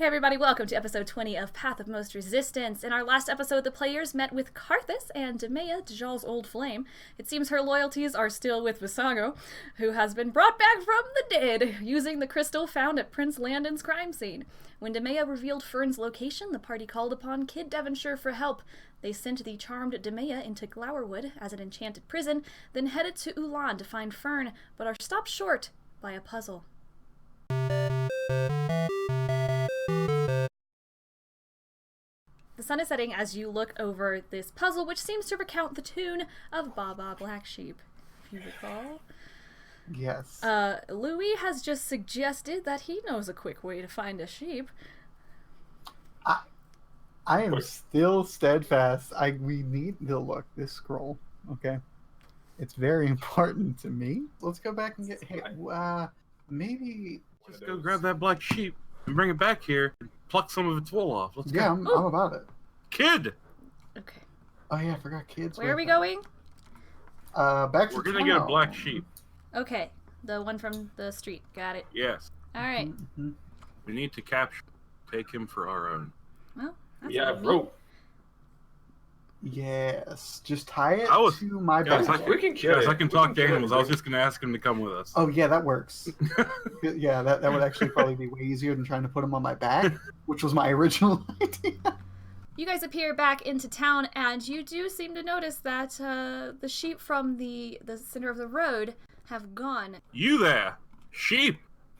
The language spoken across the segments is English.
Hey everybody, welcome to episode 20 of Path of Most Resistance. In our last episode, the players met with Karthus and Demea, Dajjal's old flame. It seems her loyalties are still with Visago, who has been brought back from the dead, using the crystal found at Prince Landon's crime scene. When Demea revealed Fern's location, the party called upon Kid Devonshire for help. They sent the charmed Demea into Glowerwood as an enchanted prison, then headed to Ulan to find Fern, but are stopped short by a puzzle. The sun is setting as you look over this puzzle, which seems to recount the tune of Baba Black Sheep, if you recall. Yes. Loowee has just suggested that he knows a quick way to find a sheep. I am still steadfast. We need to look this scroll, okay? It's very important to me. Let's go back and get... Hey, maybe... Just go grab that black sheep and bring it back here and pluck some of its wool off. Let's go. I'm about it. Kid! Okay. Oh yeah, I forgot kids. Where are we going? Back to We're gonna get a black sheep. Okay. The one from the street. Got it. Yes. Alright. Mm-hmm. We need to capture, take him for our own. Well, that's Yeah, what we rope. Yes, just tie it to my guys, back. We can kill Guys, it. I can talk to animals. I was just gonna ask him to come with us. Oh yeah, that works. Yeah, that would actually probably be way easier than trying to put him on my back, which was my original idea. You guys appear back into town, and you do seem to notice that the sheep from the center of the road have gone. You there, sheep!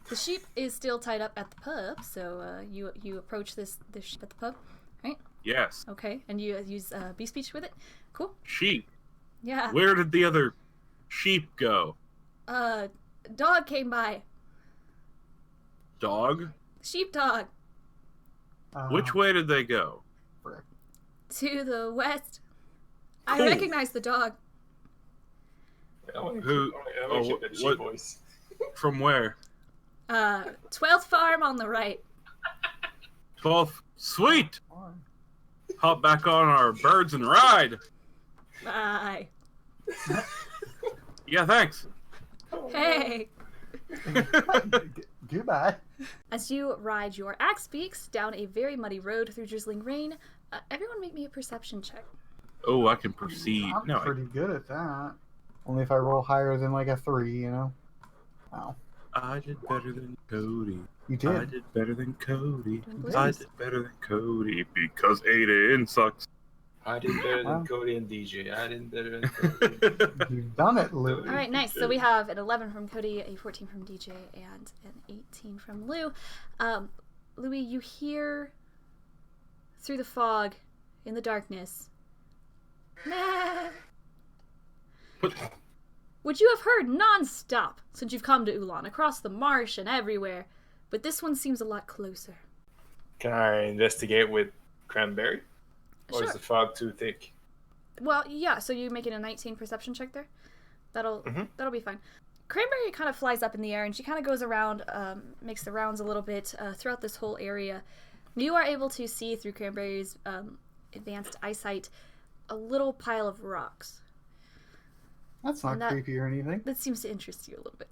The sheep is still tied up at the pub, so you approach this sheep at the pub, right? Yes. Okay, and you use beast speech with it. Cool. Sheep. Yeah. Where did the other sheep go? Dog came by. Dog? Sheepdog. Which way did they go? To the west. I Cool. recognize the dog. Who? What voice? From where? 12th farm on the right. 12th. Sweet! Hop back on our birds and ride! Bye. Yeah, thanks. Hey. Goodbye. As you ride your axe beaks down a very muddy road through drizzling rain, everyone make me a perception check. Oh, I can proceed. I'm No, pretty good at that. Only if I roll higher than like a 3, you know? Wow. I did better than Cody. You did. I did better than Cody. Doing I blues. did better than Cody because Ayden sucks. I did better Wow. than Cody and DJ. I did better than Cody. You've done it, Lou. All right, nice. So we have an 11 from Cody, a 14 from DJ, and an 18 from Lou. Louis, you hear through the fog, in the darkness, "Meh," which you have heard non-stop since you've come to Ulan, across the marsh and everywhere, but this one seems a lot closer. Can I investigate with Cranberry? Or Sure. is the fog too thick? Well, yeah, so you making a 19 perception check there? That'll be fine. Cranberry kind of flies up in the air, and she kind of goes around, makes the rounds a little bit throughout this whole area. You are able to see through Cranberry's advanced eyesight a little pile of rocks. That's not And that- creepy or anything. That seems to interest you a little bit.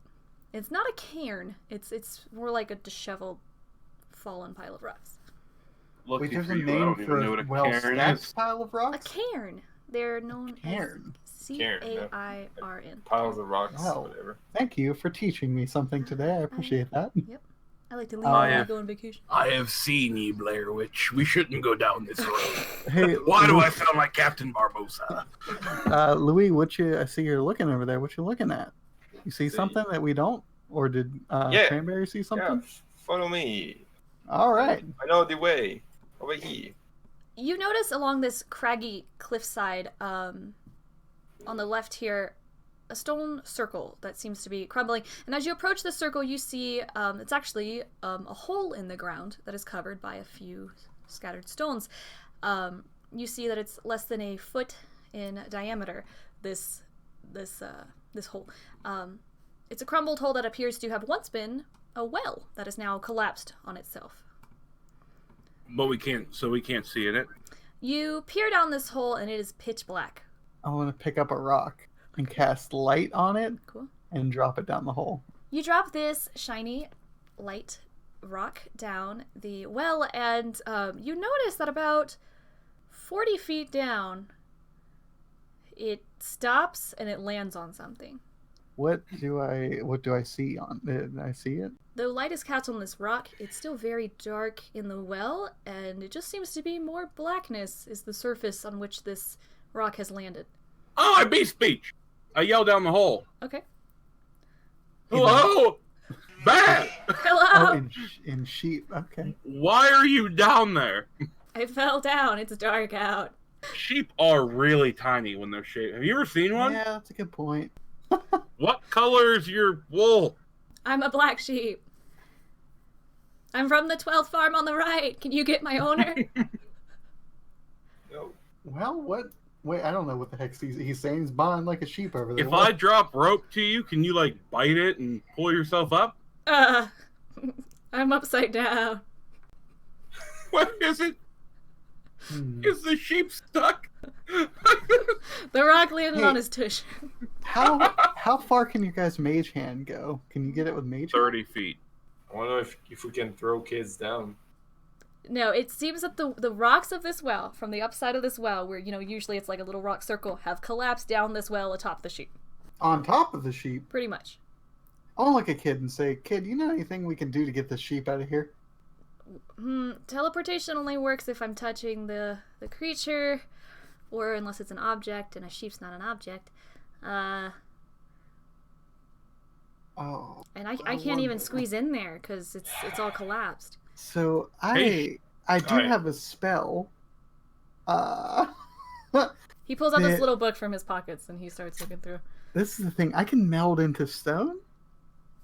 It's not a cairn. It's more like a disheveled, fallen pile of rocks. Lucky Wait, there's for a you, I name don't for even know what a a cairn well-stacked is. pile of A rocks? cairn. They're known Cairn. as C-A-I-R-N. Piles of rocks, Wow. whatever. Thank you for teaching me something today. I appreciate that. Yep. I like to leave Oh, when I yeah. go on vacation. I have seen ye, Blair Witch. We shouldn't go down this road. Hey, Why do I sound like Captain Barbosa? Louis, I see you're looking over there. What you looking at? You see See. something that we don't? Or did Yeah. Cranberry see something? Yeah, follow me. All right. I know the way. Over here. You notice along this craggy cliffside, on the left here, a stone circle that seems to be crumbling. And as you approach the circle, you see it's actually a hole in the ground that is covered by a few scattered stones. You see that it's less than a foot in diameter. This hole. It's a crumbled hole that appears to have once been a well that is now collapsed on itself. But we can't see in it. You peer down this hole and it is pitch black. I want to pick up a rock and cast light on it Cool. and drop it down the hole. You drop this shiny light rock down the well, and you notice that about 40 feet down, it stops and it lands on something. What do I see on? Did I see it? The light is cast on this rock. It's still very dark in the well, and it just seems to be more blackness is the surface on which this rock has landed. Oh, I beat speech. I yell down the hole. Okay. Hello? Bat! Hello! Oh, in sheep. Okay. Why are you down there? I fell down. It's dark out. Sheep are really tiny when they're shaved. Have you ever seen one? Yeah, that's a good point. What color is your wool? I'm a black sheep. I'm from the 12th farm on the right. Can you get my owner? No. Well, what? Wait, I don't know what the heck he's saying. He's buying like a sheep over there. If What? I drop rope to you, can you, like, bite it and pull yourself up? I'm upside down. What is it? Is the sheep stuck? The rock landed on his tush. How far can your guys' mage hand go? Can you get it with mage hand? 30 feet. I wonder if we can throw kids down. No, it seems that the rocks of this well, from the upside of this well, where, usually it's like a little rock circle, have collapsed down this well atop the sheep. On top of the sheep? Pretty much. I'll look at Kid and say, Kid, you know anything we can do to get this sheep out of here? Teleportation only works if I'm touching the creature, or unless it's an object, and a sheep's not an object. Oh. And I can't even squeeze in there, because it's all collapsed. So Hey. I do Alright. have a spell. He pulls out this little book from his pockets, and he starts looking through. This is the thing. I can meld into stone?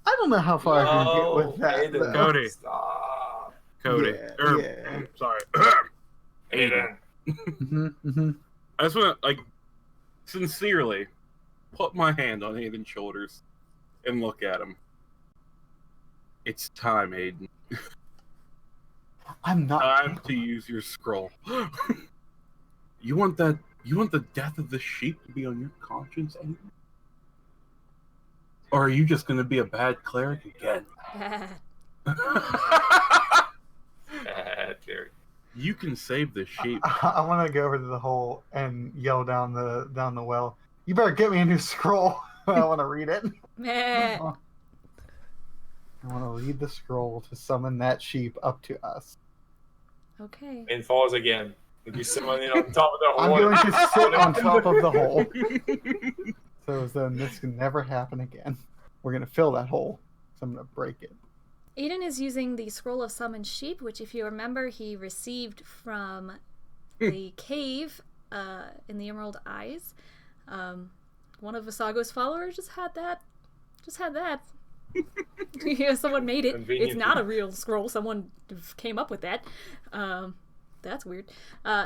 I don't know how far I can get with that. Ayden, though. Cody. Stop. Cody. Yeah, yeah. Sorry. Ayden. I just want to, sincerely put my hand on Aiden's shoulders and look at him. It's time, Aiden. I'm not. Time to use your scroll. You want the death of the sheep to be on your conscience, Aiden? Or are you just going to be a bad cleric again? Jerry. You can save the sheep. I want to go over to the hole and yell down the well. You better get me a new scroll. I want to read it. Meh. I want to read the scroll to summon that sheep up to us. Okay. And falls again. If you summon it on top of the I'm hole. going to sit on top of the hole. So then this can never happen again. We're going to fill that hole. So I'm going to break it. Aiden is using the Scroll of Summoned Sheep, which, if you remember, he received from the cave in the Emerald Eyes. One of Visago's followers just had that. Someone made it. Convenient. It's not a real scroll. Someone came up with that. That's weird.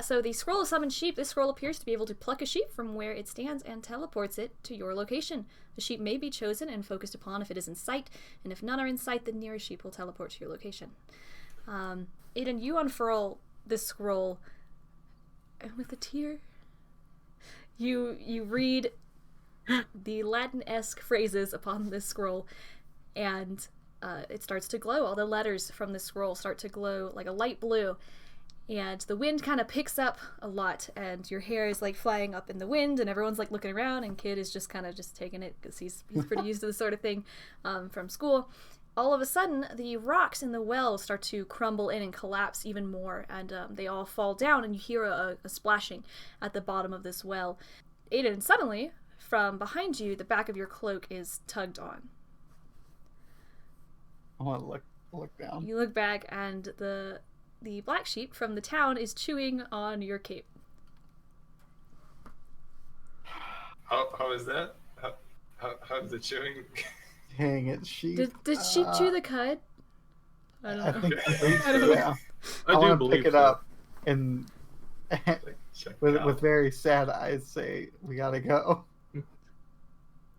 So the Scroll of Summoned Sheep, this scroll appears to be able to pluck a sheep from where it stands and teleports it to your location. The sheep may be chosen and focused upon if it is in sight, and if none are in sight, the nearest sheep will teleport to your location. Aiden, you unfurl this scroll, and with a tear, you read the Latin-esque phrases upon this scroll, and it starts to glow. All the letters from this scroll start to glow like a light blue. And the wind kind of picks up a lot, and your hair is like flying up in the wind, and everyone's like looking around, and Kid is just kind of just taking it because he's pretty used to this sort of thing from school. All of a sudden, the rocks in the well start to crumble in and collapse even more, and they all fall down, and you hear a splashing at the bottom of this well. Aiden, suddenly, from behind you, the back of your cloak is tugged on. I want to look down. You look back, and the black sheep from the town is chewing on your cape. How is that? How's the chewing? Dang it, sheep. Did sheep chew the cud? I I don't know. think I don't know. yeah. I I do want to believe pick it so. up and Check it with out. very sad eyes say, "We gotta go.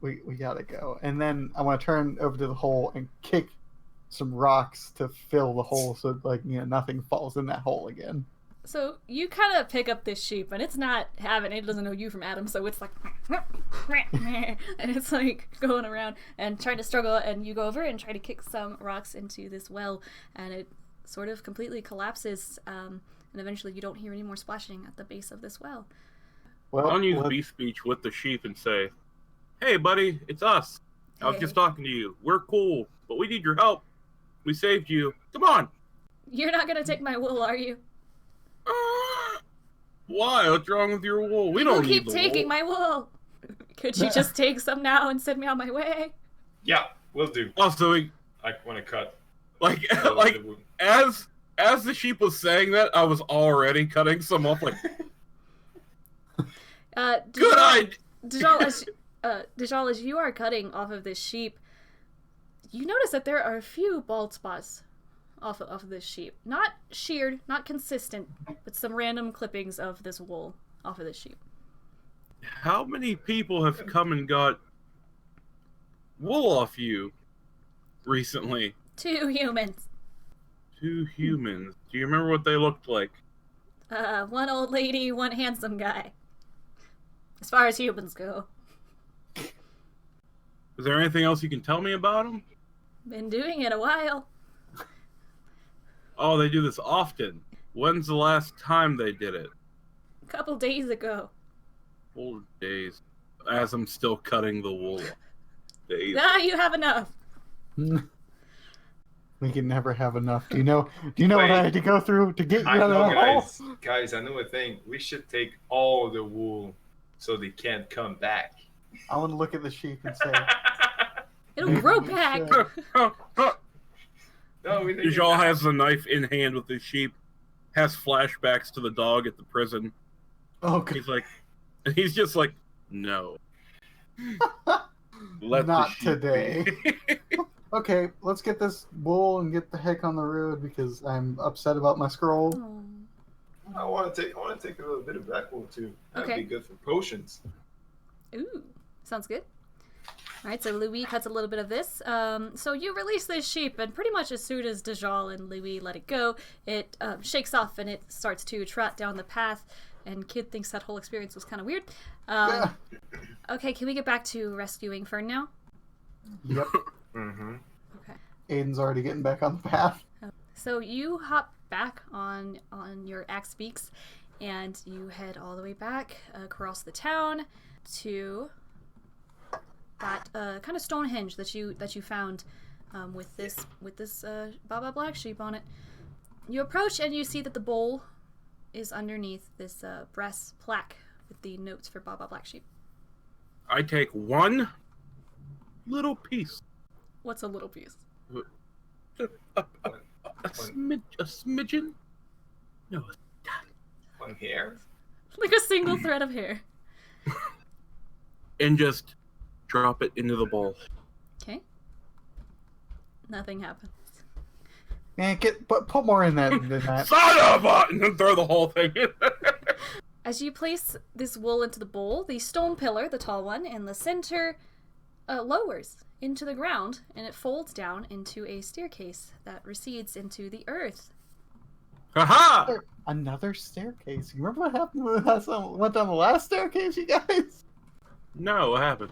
We gotta go." And then I want to turn over to the hole and kick some rocks to fill the hole, so nothing falls in that hole again. So you kind of pick up this sheep, and it's not having it. Doesn't know you from Adam, so it's like, and it's like going around and trying to struggle. And you go over and try to kick some rocks into this well, and it sort of completely collapses. And eventually, you don't hear any more splashing at the base of this well. Well, I'll use beast speech with the sheep and say, "Hey, buddy, it's us. I was just talking to you. We're cool, but we need your help. We saved you. Come on." You're not gonna take my wool, are you? Why? What's wrong with your wool? We People don't need keep the taking wool. my wool. Could you just take some now and send me on my way? Yeah, we'll do. Also, I want to cut. like as the sheep was saying that, I was already cutting some off. Like, good idea. Dajjal, as you are cutting off of this sheep, you notice that there are a few bald spots off of this sheep. Not sheared, not consistent, but some random clippings of this wool off of this sheep. How many people have come and got wool off you recently? 2 humans. 2 humans. Do you remember what they looked like? 1 old lady, 1 handsome guy. As far as humans go. Is there anything else you can tell me about them? Been doing it a while. Oh, they do this often. When's the last time they did it? A couple days ago. 4 days. As I'm still cutting the wool. Days. Ah, you have enough. We can never have enough. Do you know what I had to go through to get you I out of know, that hole? guys, I know a thing. We should take all the wool so they can't come back. I want to look at the sheep and say, It'll grow back. No, we think Dajjal has the knife in hand with the sheep, has flashbacks to the dog at the prison. "Oh, God. He's just like, no. Let Not the sheep today." be. Okay, let's get this wool and get the heck on the road because I'm upset about my scroll." Oh. I want to take a little bit of black wool too. That'd Okay. be good for potions. Ooh, sounds good. All right, so Loowee cuts a little bit of this. So you release this sheep, and pretty much as soon as Dajjal and Loowee let it go, it shakes off and it starts to trot down the path. And Kid thinks that whole experience was kind of weird. Yeah. Okay, can we get back to rescuing Fern now? Yep. Mm-hmm. Okay. Aiden's already getting back on the path. So you hop back on your axe beaks, and you head all the way back across the town to that kind of Stonehenge that you found with this Baba Black Sheep on it. You approach and you see that the bowl is underneath this brass plaque with the notes for Baba Black Sheep. I take one little piece. What's a little piece? A smidgen? No. One hair. Like a single thread of hair. And just drop it into the bowl. Okay. Nothing happens. Man, put more in that than that. Son of a... And then throw the whole thing in. As you place this wool into the bowl, the stone pillar, the tall one, in the center lowers into the ground, and it folds down into a staircase that recedes into the earth. Haha! Another staircase. You remember what happened when we went down the last staircase, you guys? No, what happened?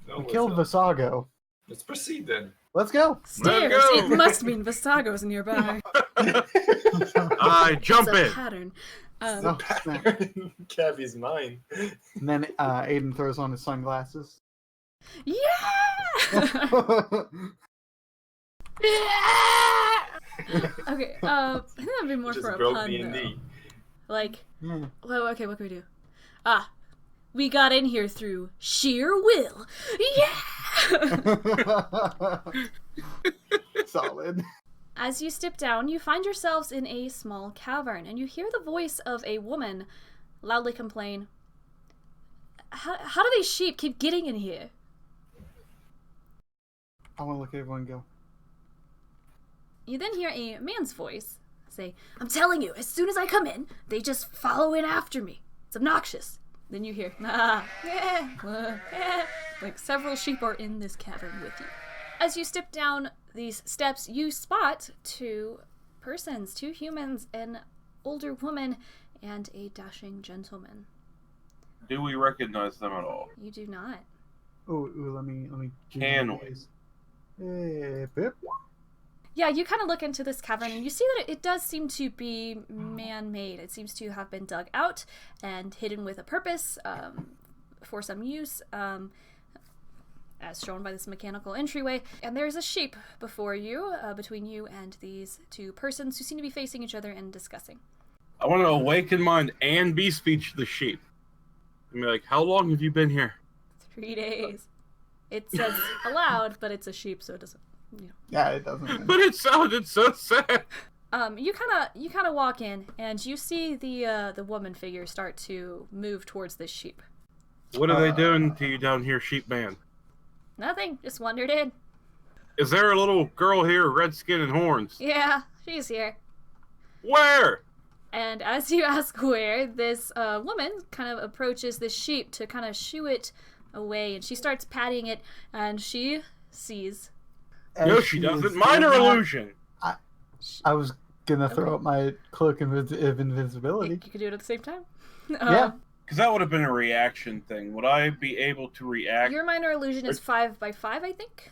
No, We what's killed up? Visago. Let's proceed then. Let's go. Stairs! go. It must mean Visago's nearby. I jump It's a in. pattern. Oh, snap. Cabby's mine. And then Aiden throws on his sunglasses. Yeah! Okay, I think that'd be more Just for a broke pun, D&D. though. Like, Yeah. well, okay, what can we do? We got in here through sheer will. Yeah! Solid. As you step down, you find yourselves in a small cavern, and you hear the voice of a woman loudly complain, How do these sheep keep getting in here? I want to look at everyone and go, You then hear a man's voice say, I'm telling you, as soon as I come in, they just follow in after me. It's obnoxious. Then you hear, like several sheep are in this cavern with you. As you step down these steps, you spot 2 persons, 2 humans, an older woman and a dashing gentleman. Do we recognize them at all? You do not. Oh, let me. Can we? Pip. Yeah, you kind of look into this cavern and you see that it does seem to be man-made. It seems to have been dug out and hidden with a purpose for some use, as shown by this mechanical entryway. And there's a sheep before you, between you and these two persons who seem to be facing each other and discussing. I want to awaken mind and bespeech the sheep. And be like, how long have you been here? 3 days. It says aloud, but it's a sheep, so it doesn't, Yeah, it doesn't. But it sounded so sad. You kind of walk in, and you see the woman figure start to move towards this sheep. What are they doing to you down here, sheep man? Nothing, just wandered in. Is there a little girl here, red skin and horns? Yeah, she's here. Where? And as you ask where, this woman kind of approaches this sheep to kind of shoo it away, and she starts patting it, and she sees. No, she doesn't. Minor illusion. I was gonna throw up my cloak of invisibility. You could do it at the same time. Yeah. Because that would have been a reaction thing. Would I be able to react? Your minor illusion is 5 by 5, I think.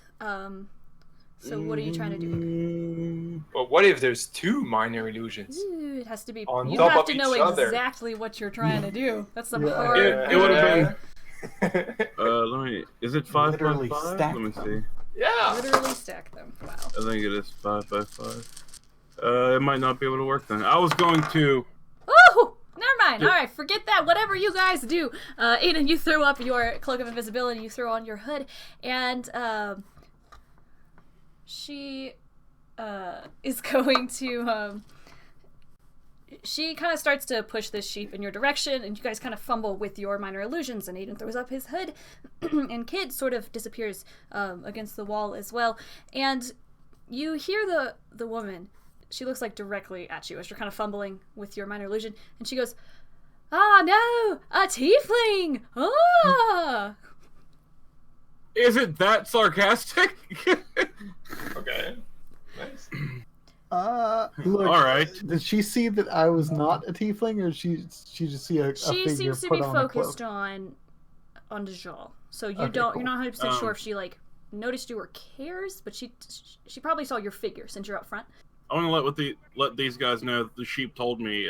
So what are you trying to do? But what if there's 2 minor illusions? Ooh, it has to be. On You top have of to know each other. exactly what you're trying to do. That's the Yeah. hard. It would have been. Let me. Is it 5 Literally by 5? stack Let me them. see. Yeah. Literally stack them. Wow. I think it is 5 by 5. It might not be able to work then. I was going to. Oh, never mind. All right, forget that. Whatever you guys do, Ayden, you throw up your cloak of invisibility. You throw on your hood, and she is going to. She kind of starts to push this sheep in your direction, and you guys kind of fumble with your minor illusions, and Ayden throws up his hood, and Kid sort of disappears against the wall as well. And you hear the woman. She looks like directly at you as you're kind of fumbling with your minor illusion, and she goes, "Ah, no! A tiefling! Ah!" Is it that sarcastic? Okay. Nice. Look, All right. Did she see that I was not a tiefling, or she just see a She figure seems to put be on a focused cloak? on Dajjal. So you Okay, don't. cool. You're not 100% sure if she like noticed you or cares, but she probably saw your figure since you're up front. I want to let these guys know that the sheep told me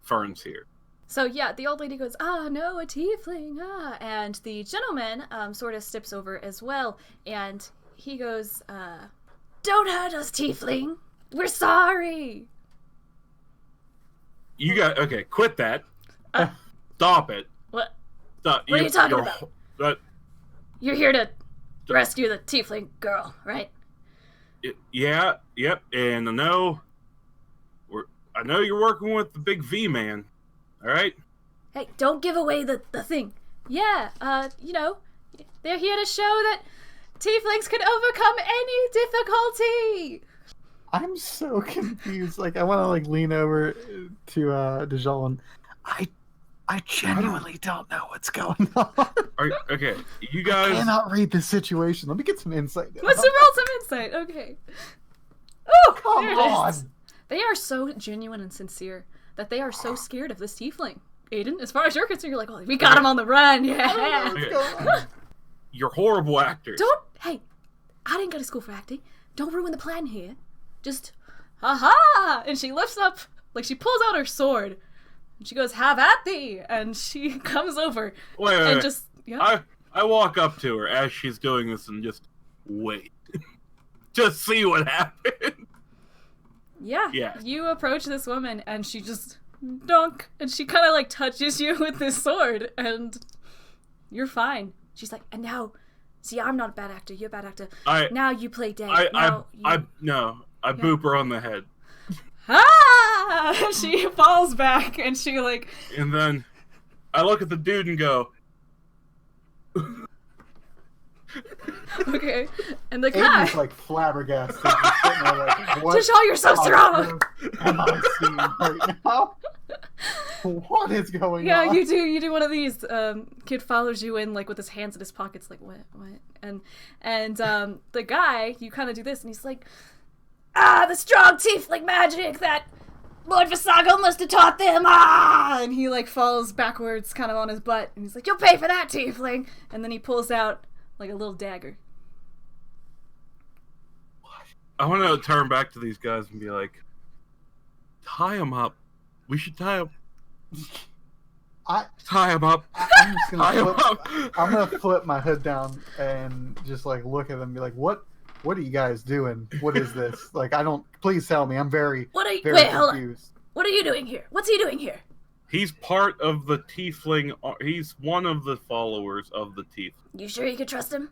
Fern's here. So yeah, the old lady goes, "Ah, no, a tiefling, ah," and the gentleman sort of steps over as well, and he goes, "Don't hurt us, tiefling. We're sorry." You got okay. Quit that. Stop it. What? Stop. What are you talking about? But You're here to rescue the tiefling girl, right? yeah, yep. And I know you're working with the big V man. All right. Hey, don't give away the thing. Yeah, they're here to show that tieflings can overcome any difficulty. I'm so confused. Like, I want to lean over to Dajjal, and I genuinely don't know what's going on. Okay, you I guys. cannot read the situation. Let me get some insight. Let's roll some insight. Okay. Oh, Come there it on. is. They are so genuine and sincere that they are so scared of this tiefling. Ayden, as far as you're concerned, you're like, "Oh, we got him on the run." Yeah. What's going on? You're horrible actors. Hey, I didn't go to school for acting. Don't ruin the plan here. Just, ha! And she lifts up, she pulls out her sword. And she goes, "Have at thee!" And she comes over Wait. just, yeah. I walk up to her as she's doing this and just wait. Just see what happens. Yeah. Yeah. You approach this woman and she just dunk, and she kind of touches you with this sword, and you're fine. She's like, "And now, see, I'm not a bad actor. You're a bad actor. Now you play dead. I boop her on the head. Ah! She falls back, and she And then I look at the dude and go, okay. And the guy, Aiden's flabbergasted. Just sitting there what Dajjal, you're so strong. am I seeing right now? What is going Yeah, on? you do one of these. Kid follows you in with his hands in his pockets, what? And the guy, you kind of do this, and he's like, "Ah, the strong tiefling magic that Lord Visago must have taught them, and he, like, falls backwards kind of on his butt, and he's like, you'll pay for that, tiefling! And then he pulls out, like, a little dagger. I want to turn back to these guys and be like, tie him up. We should tie him. Tie him up. I'm just Tie him gonna up. I'm gonna flip my hood down and just like look at them and be like, what are you guys doing? What is this? Like, please tell me. I'm very Wait, confused. hold on. What are you doing here? What's he doing here? He's part of the Tiefling. He's one of the followers of the Tiefling. You sure you can trust him?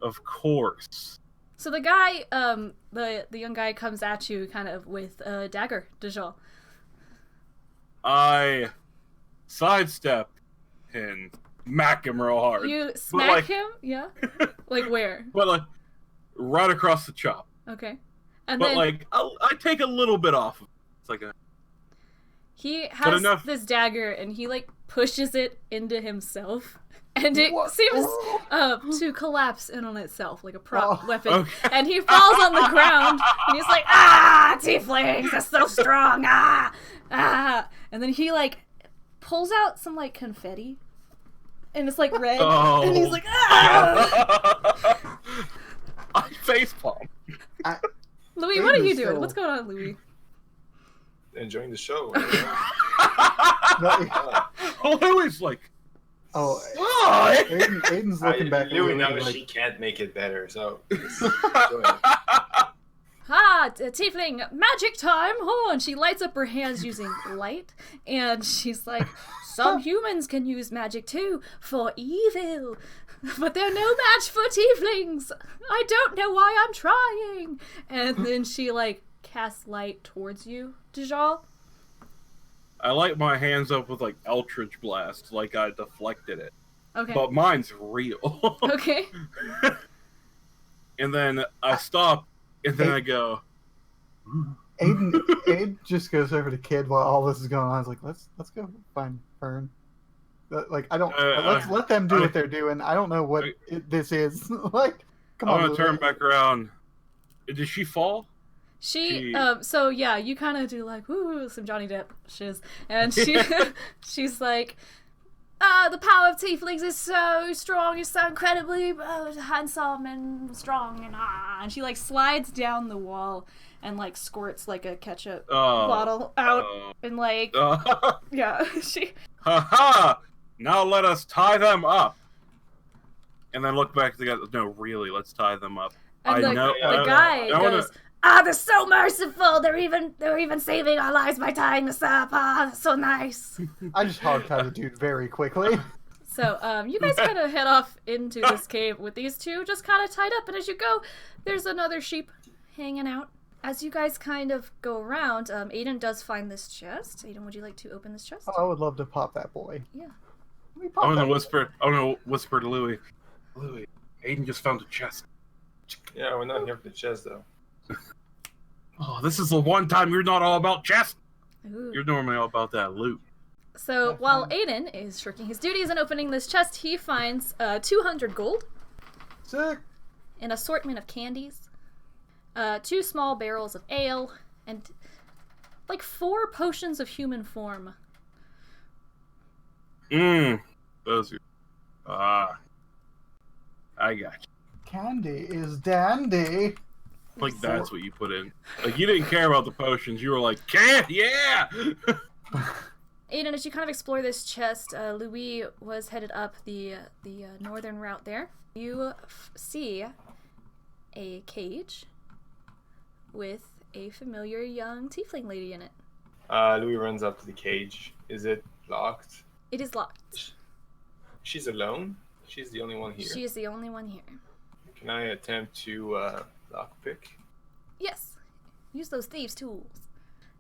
Of course. So the guy, the young guy comes at you kind of with a dagger, Dajjal. I sidestep and smack him real hard. You smack him? Yeah? Like where? But like, right across the chop. Okay. And But then like, I take a little bit off. It's like he has this dagger and he like pushes it into himself. And it seems to collapse in on itself like a prop weapon. Okay. And he falls on the ground and he's like, tieflings, they're so strong, And then he like pulls out some like confetti and it's like red and he's like, I facepalm. Loowee, what are you doing? What's going on, Loowee? Enjoying the show. Louie's like, Ayden's looking back. Loowee knows she can't make it better, so. Tiefling, magic time! Oh, and she lights up her hands using light, and she's like, some humans can use magic too, for evil, but they're no match for tieflings! I don't know why I'm trying! And then she, like, casts light towards you, Dajjal. I light my hands up with, like, Eldritch Blast, like I deflected it. Okay. But mine's real. Okay. And then I stop, and then I go. Ayden just goes over to Kid while all this is going on. He's like, let's go find Fern. Like, I don't. Let them do what they're doing. I don't know what this is. Like, come on. I'm gonna turn back around. Did she fall? So yeah, you kind of do like, woo, some Johnny Depp shiz. And she's like, the power of tieflings is so strong, it's so incredibly handsome and strong, and she like slides down the wall and like squirts like a ketchup bottle out and like, yeah, she. Ha! Now let us tie them up. And then look back at the guy. No, really, let's tie them up. And the guy goes, they're so merciful. They're even saving our lives by tying us up. That's so nice. I just hog-tied the dude very quickly. So, you guys kind of head off into this cave with these two just kind of tied up. And as you go, there's another sheep hanging out. As you guys kind of go around, Ayden does find this chest. Ayden, would you like to open this chest? I would love to pop that boy. Yeah. I'm gonna whisper to Loowee. Loowee, Ayden just found a chest. Yeah, we're not here for the chest though. Oh, this is the one time you're not all about chest. Ooh. You're normally all about that loot. So while Ayden is shirking his duties and opening this chest, he finds 200 gold. Sick. An assortment of candies, 2 small barrels of ale, and like 4 potions of human form. Those are... I got you. Candy is dandy. Like, that's what you put in. Like, you didn't care about the potions. You were like, yeah! Ayden, as you kind of explore this chest, Loowee was headed up the northern route there. You see a cage with a familiar young tiefling lady in it. Loowee runs up to the cage. Is it locked? It is locked. She's alone? She's the only one here? She is the only one here. Can I attempt to lockpick? Yes. Use those thieves' tools.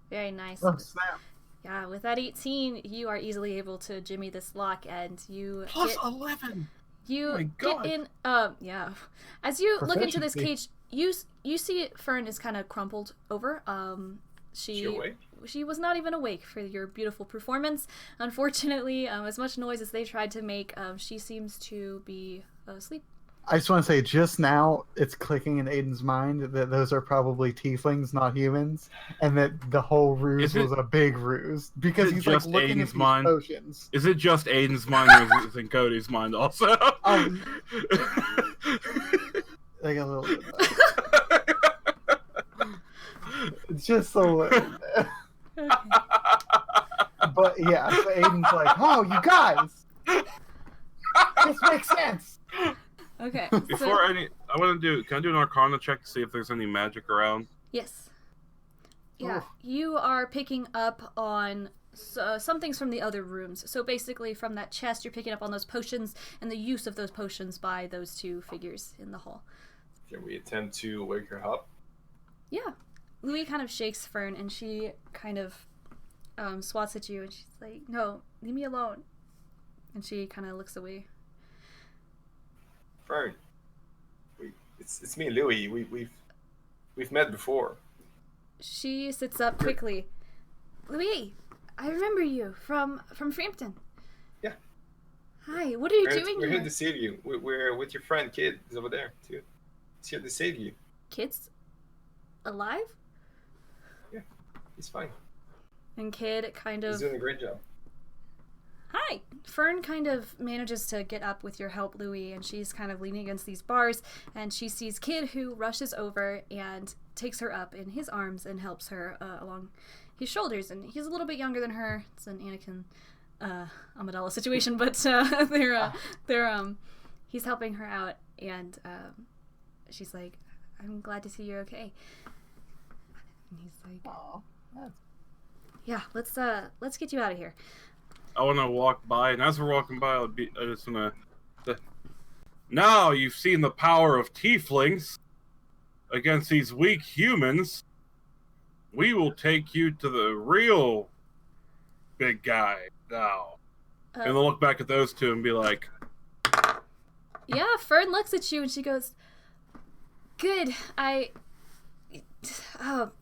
Very nice. Oh, snap. Yeah, with that 18, you are easily able to jimmy this lock, and you Plus 11! You get in, yeah. As you look into this cage, you see Fern is kind of crumpled over. She awake? She was not even awake for your beautiful performance. Unfortunately, as much noise as they tried to make, she seems to be asleep. I just want to say, just now, it's clicking in Aiden's mind that those are probably tieflings, not humans, and that the whole ruse was a big ruse because he's like looking at these potions. Is it just Aiden's mind, or is it in Cody's mind also? Like a little bit. It's just a little bit. But yeah, so Aiden's like, "Oh, you guys, this makes sense." Okay. Can I do an Arcana check to see if there's any magic around? Yes. Yeah, you are picking up on some things from the other rooms. So basically, from that chest, you're picking up on those potions and the use of those potions by those two figures in the hall. Can we attempt to wake her up? Yeah. Loowee kind of shakes Fern, and she kind of swats at you, and she's like, "No, leave me alone." And she kind of looks away. Fern, it's me, Loowee. We've met before. She sits up quickly. "Loowee, I remember you from Frampton." Yeah. "Hi, what are you doing We're here?" here to save you. We're with your friend, Kid. He's over there, too. He's here to save you. "Kid's alive?" Yeah, he's fine. And Kid kind of... He's doing a great job. "Hi." Fern kind of manages to get up with your help, Loowee, and she's kind of leaning against these bars, and she sees Kid, who rushes over and takes her up in his arms and helps her along his shoulders. And he's a little bit younger than her. It's an Anakin Amidala situation, but he's helping her out, and she's like, "I'm glad to see you're okay." And he's like, "Oh, yeah, let's get you out of here." I want to walk by, and as we're walking by, I just want to... Now you've seen the power of tieflings against these weak humans. We will take you to the real big guy now. And they'll look back at those two and be like... Yeah, Fern looks at you and she goes, "Good,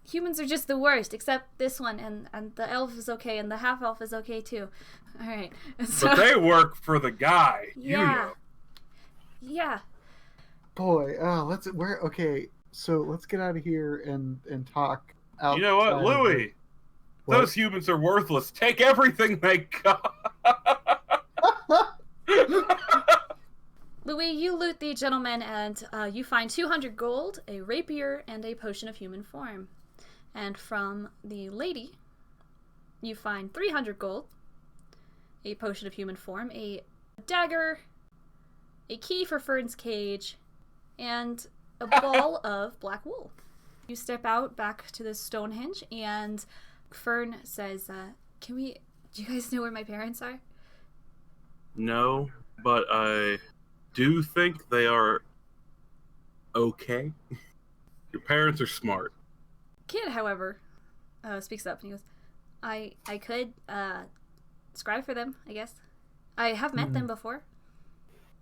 humans are just the worst, except this one, and the elf is okay, and the half-elf is okay too. All right." So, but they work for the guy. Yeah. You know. Yeah. Boy, okay, so let's get out of here and talk outside. You know what, Loowee? Those humans are worthless. Take everything they got. Loowee, you loot the gentleman, and you find 200 gold, a rapier, and a potion of human form. And from the lady, you find 300 gold, a potion of human form, a dagger, a key for Fern's cage, and a ball of black wool. You step out back to the Stonehenge, and Fern says, do you guys know where my parents are?" No, but I do think they are okay. Your parents are smart. Kid, however, speaks up and he goes, I could scribe for them, I guess. I have met them before.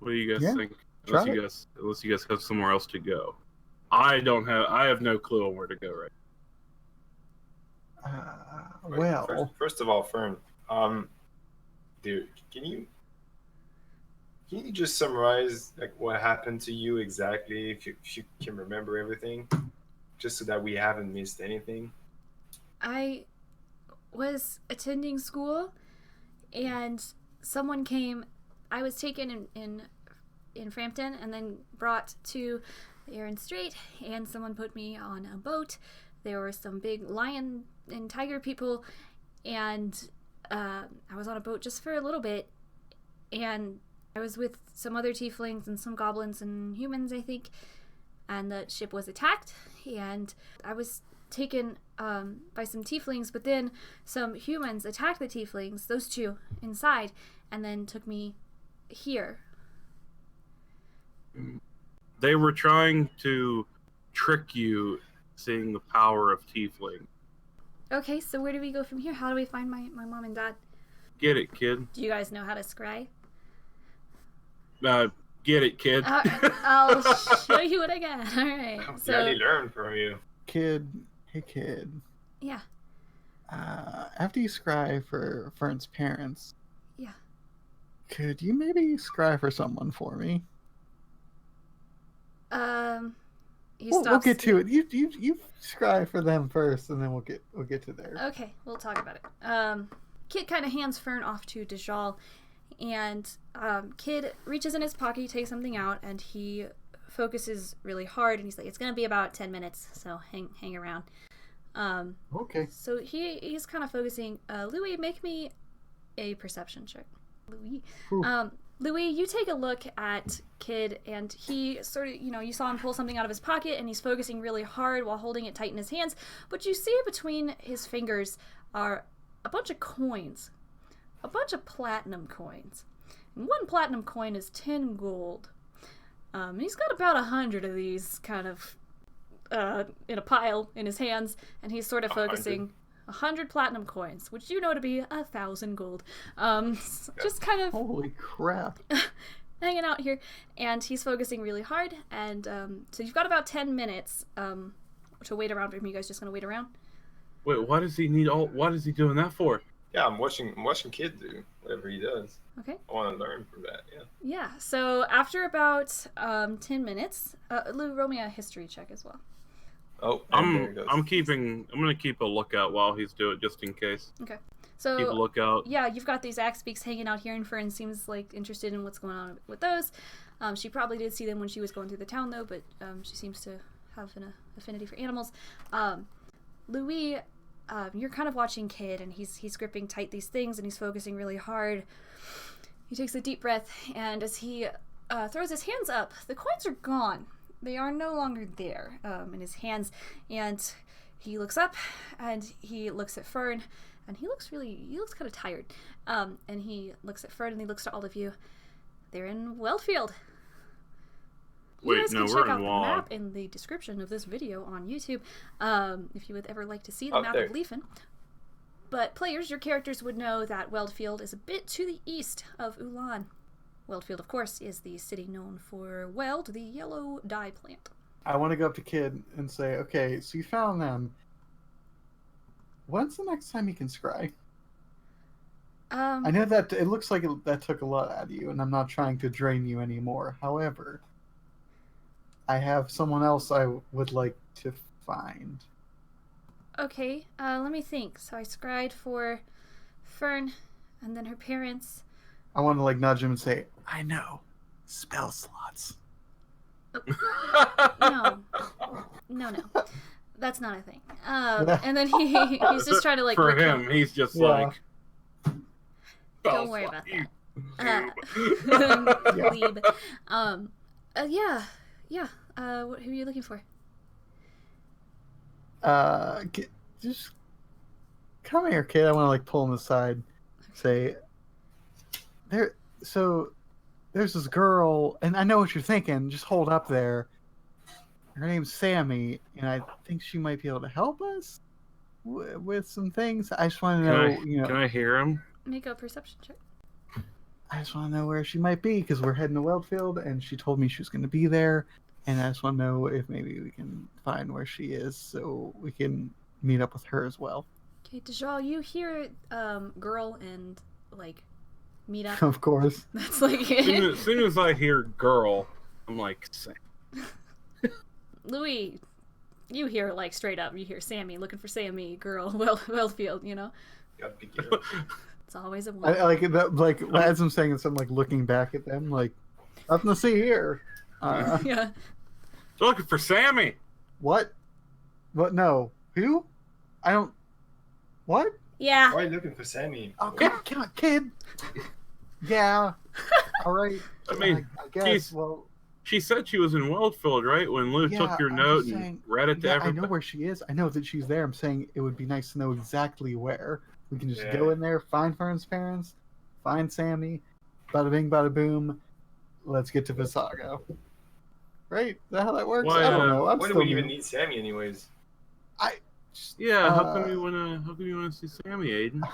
What do you guys think? Try Unless you guys have somewhere else to go. I have no clue on where to go right. First of all, Fern, dude, can you just summarize like what happened to you exactly, if you can remember everything, just so that we haven't missed anything? I was attending school, and someone came. I was taken in Frampton and then brought to the Aaron Strait, and someone put me on a boat. There were some big lion and tiger people, and I was on a boat just for a little bit, and I was with some other tieflings and some goblins and humans, I think, and the ship was attacked, and I was taken by some tieflings, but then some humans attacked the tieflings, those two, inside, and then took me here. They were trying to trick you, seeing the power of tiefling. Okay, so where do we go from here? How do we find my mom and dad? Get it, kid. Do you guys know how to scry? Get it, kid. I'll show you what I got. All right. I'm So, glad he learned from you. Kid, hey kid. yeah. After you scry for Fern's parents, Yeah. could you maybe scry for someone for me? He We'll stops. get to it. You scry for them first, and then we'll get to there. Okay, we'll talk about it. Kid kind of hands Fern off to Dajjal, and Kid reaches in his pocket, he takes something out, and he focuses really hard, and he's like, "It's gonna be about 10 minutes, so hang around." Okay. So he's kind of focusing. Loowee, make me a perception check. Loowee. Loowee, you take a look at Kid, and he sort of, you saw him pull something out of his pocket, and he's focusing really hard while holding it tight in his hands. But you see between his fingers are a bunch of coins, a bunch of platinum coins. And one platinum coin is 10 gold. He's got about 100 of these kind of in a pile in his hands, and he's sort of focusing 100 platinum coins, which you know to be 1,000 gold. Just kind of Holy crap. hanging out here, and he's focusing really hard, and so you've got about 10 minutes to wait around for him. You guys just gonna wait around? Wait, what does he need what is he doing that for? Yeah, I'm watching Kid do whatever he does. Okay. I want to learn from that. Yeah. Yeah, so after about 10 minutes, Lou, roll me a history check as well. Oh, and there it goes. I'm gonna keep a lookout while he's doing it, just in case. Okay. So Keep a lookout. yeah, you've got these axe beaks hanging out here, and Fern seems like interested in what's going on with those. She probably did see them when she was going through the town, though, but she seems to have an affinity for animals. Loowee, you're kind of watching Kid, and he's gripping tight these things, and he's focusing really hard. He takes a deep breath, and as he throws his hands up, the coins are gone. They are no longer there in his hands, and he looks up, and he looks at Fern, and he looks kind of tired. And he looks at Fern, and he looks to all of you. They're in Weldfield. You guys can check out the map in the description of this video on YouTube if you would ever like to see the map of Leafin. But players, your characters would know that Weldfield is a bit to the east of Ulan. Weldfield, of course, is the city known for Weld, the yellow dye plant. I want to go up to Kid and say, okay, so you found them. When's the next time you can scry? I know that it looks like that took a lot out of you, and I'm not trying to drain you anymore. However, I have someone else I would like to find. Okay, let me think. So I scried for Fern, and then her parents. I want to nudge him and say, I know. Spell slots. No. That's not a thing. And then he's just trying to For him, he's just like... Don't worry about that. Leeb. Yeah. Who are you looking for? Just come here, Kid. I want to pull him aside. Say, there's this girl, and I know what you're thinking. Just hold up there. Her name's Sammy, and I think she might be able to help us with some things. I just want to know, Can I hear him? Make a perception check. I just want to know where she might be, because we're heading to Weldfield, and she told me she was going to be there, and I just want to know if maybe we can find where she is, so we can meet up with her as well. Okay, Dajjal, you hear girl and meet up. Of course. That's As soon as I hear girl, I'm like, Sam. Loowee, you hear straight up. You hear Sammy looking for Sammy, girl, Weldfield. Gotta be careful. It's always a one. I like that. As I'm saying this, I'm looking back at them, nothing to see here. Yeah. They're looking for Sammy. What? What? No. Who? I don't. What? Yeah. Why are you looking for Sammy? Oh, come on, Kid. Yeah. All right. I mean, I guess. Well, she said she was in Weldfield, right? When Lou took your note and read it to everybody. I know where she is. I know that she's there. I'm saying it would be nice to know exactly where. We can just go in there, find Fern's parents, find Sammy, bada bing, bada boom. Let's get to Visago. Right? Is that how that works? Why, I don't know. Why do we even need Sammy, anyways? How come you wanna see Sammy, Ayden? I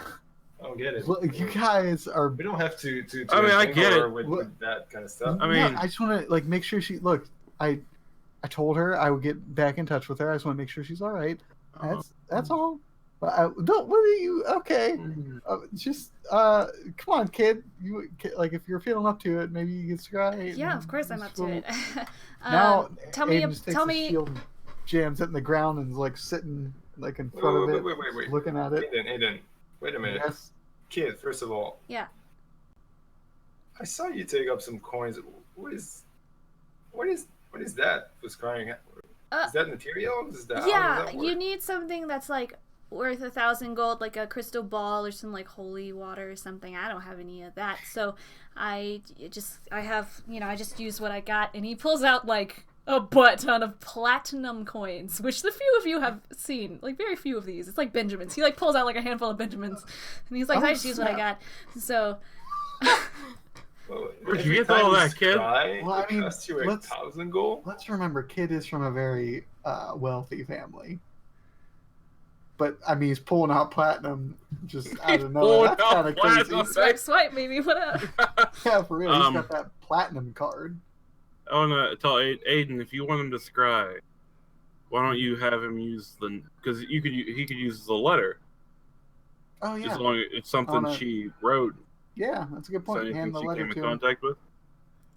don't get it. Look, you guys are. We don't have to. I mean, I get it. With that kind of stuff. I mean, I just want to make sure she. Look, I told her I would get back in touch with her. I just want to make sure she's all right. That's all. Don't. What are you? Okay. Mm. Just come on, kid. Like if you're feeling up to it, maybe you can try. Yeah, of course I'm up to it. Now, tell Ayden just takes tell his me. shield, and jams it in the ground, and is like sitting like in front of it, Wait. looking at it. Ayden, wait a minute. Yes. Kid, first of all. Yeah. I saw you take up some coins. What is that? Was crying? Is that material? Is that Yeah, that you need something that's like worth 1,000 gold, like a crystal ball or some like holy water or something. I don't have any of that, so I just use what I got. And he pulls out like a butt ton of platinum coins, which the few of you have seen. Like very few of these. It's like Benjamins. He like pulls out like a handful of Benjamins, and he's like, I just use what I got. So. Where'd you get all that, kid? Well, I mean, cost you 1,000 gold. Let's remember, Kid is from a very wealthy family. But I mean, he's pulling out platinum just out of nowhere. That's kind of crazy. Swipe, maybe. What up? Yeah, for real. He's got that platinum card. I want to tell Ayden, if you want him to scry, why don't you have him use because he could use the letter. Oh yeah. As long as it's something she wrote. Yeah, that's a good point. So Hand the she letter came to in him. contact with.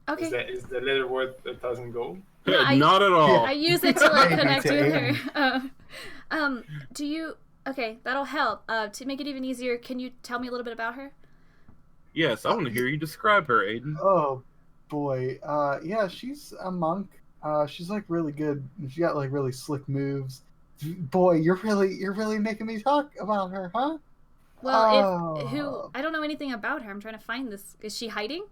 Okay. Is the letter worth 1,000 gold? No, Not at all. I use it to like Maybe connect to with her. Do you? Okay, that'll help. To make it even easier, can you tell me a little bit about her? Yes, I want to hear you describe her, Ayden. Oh boy. Yeah, she's a monk. She's like really good. She got like really slick moves. Boy, you're really making me talk about her, huh? Well, I don't know anything about her. I'm trying to find this. Is she hiding?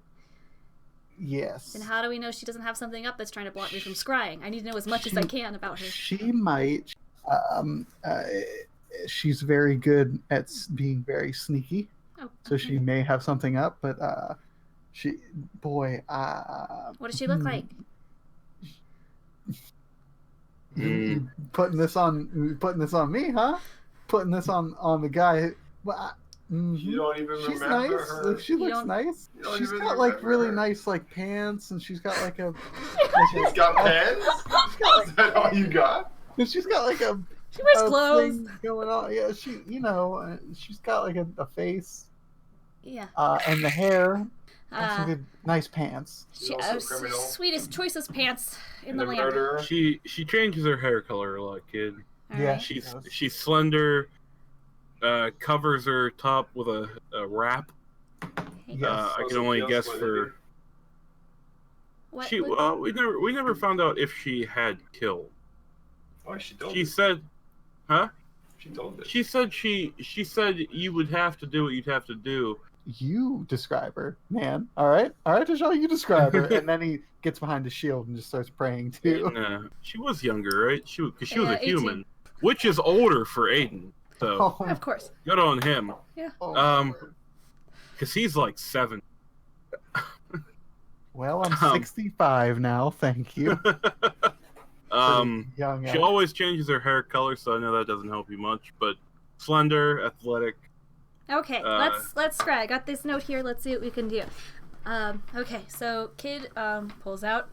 Yes. And how do we know she doesn't have something up that's trying to block me from scrying? I need to know as much as I can about her. She might. She's very good at being very sneaky. Oh, So she may have something up, but boy. What does she look like? You putting this on me, huh? Putting this on the guy. Well, You don't even she's remember nice. her. She looks nice. You don't She's even got like remember really her. nice like pants, and she's got like a. She's got pants? Is that all you got? She's got like a. She wears clothes. Thing going on. Yeah, she's got like a face. Yeah. And the hair. And some good, nice pants. She, also a criminal. sweetest, choicest pants in the And a land. murderer. She changes her hair color a lot, kid. All Yeah. right. She's slender. Covers her top with a wrap. Yes. I can only guess for. What? She we never found out if she had killed. Oh, she told She us. said, huh? She told us. She said you would have to do what you'd have to do. You describe her, man. All right, Dajjal, you describe her, and then he gets behind his shield and just starts praying too. And, she was younger, right? Because she was a 18. human, which is older for Ayden. So Oh, Of course. good on him. oh, Because he's like 7. well, I'm 65 now. Thank you. Young. She always changes her hair color, so I know that doesn't help you much. But slender, athletic. Okay, let's scry. I got this note here. Let's see what we can do. Okay, so Kid pulls out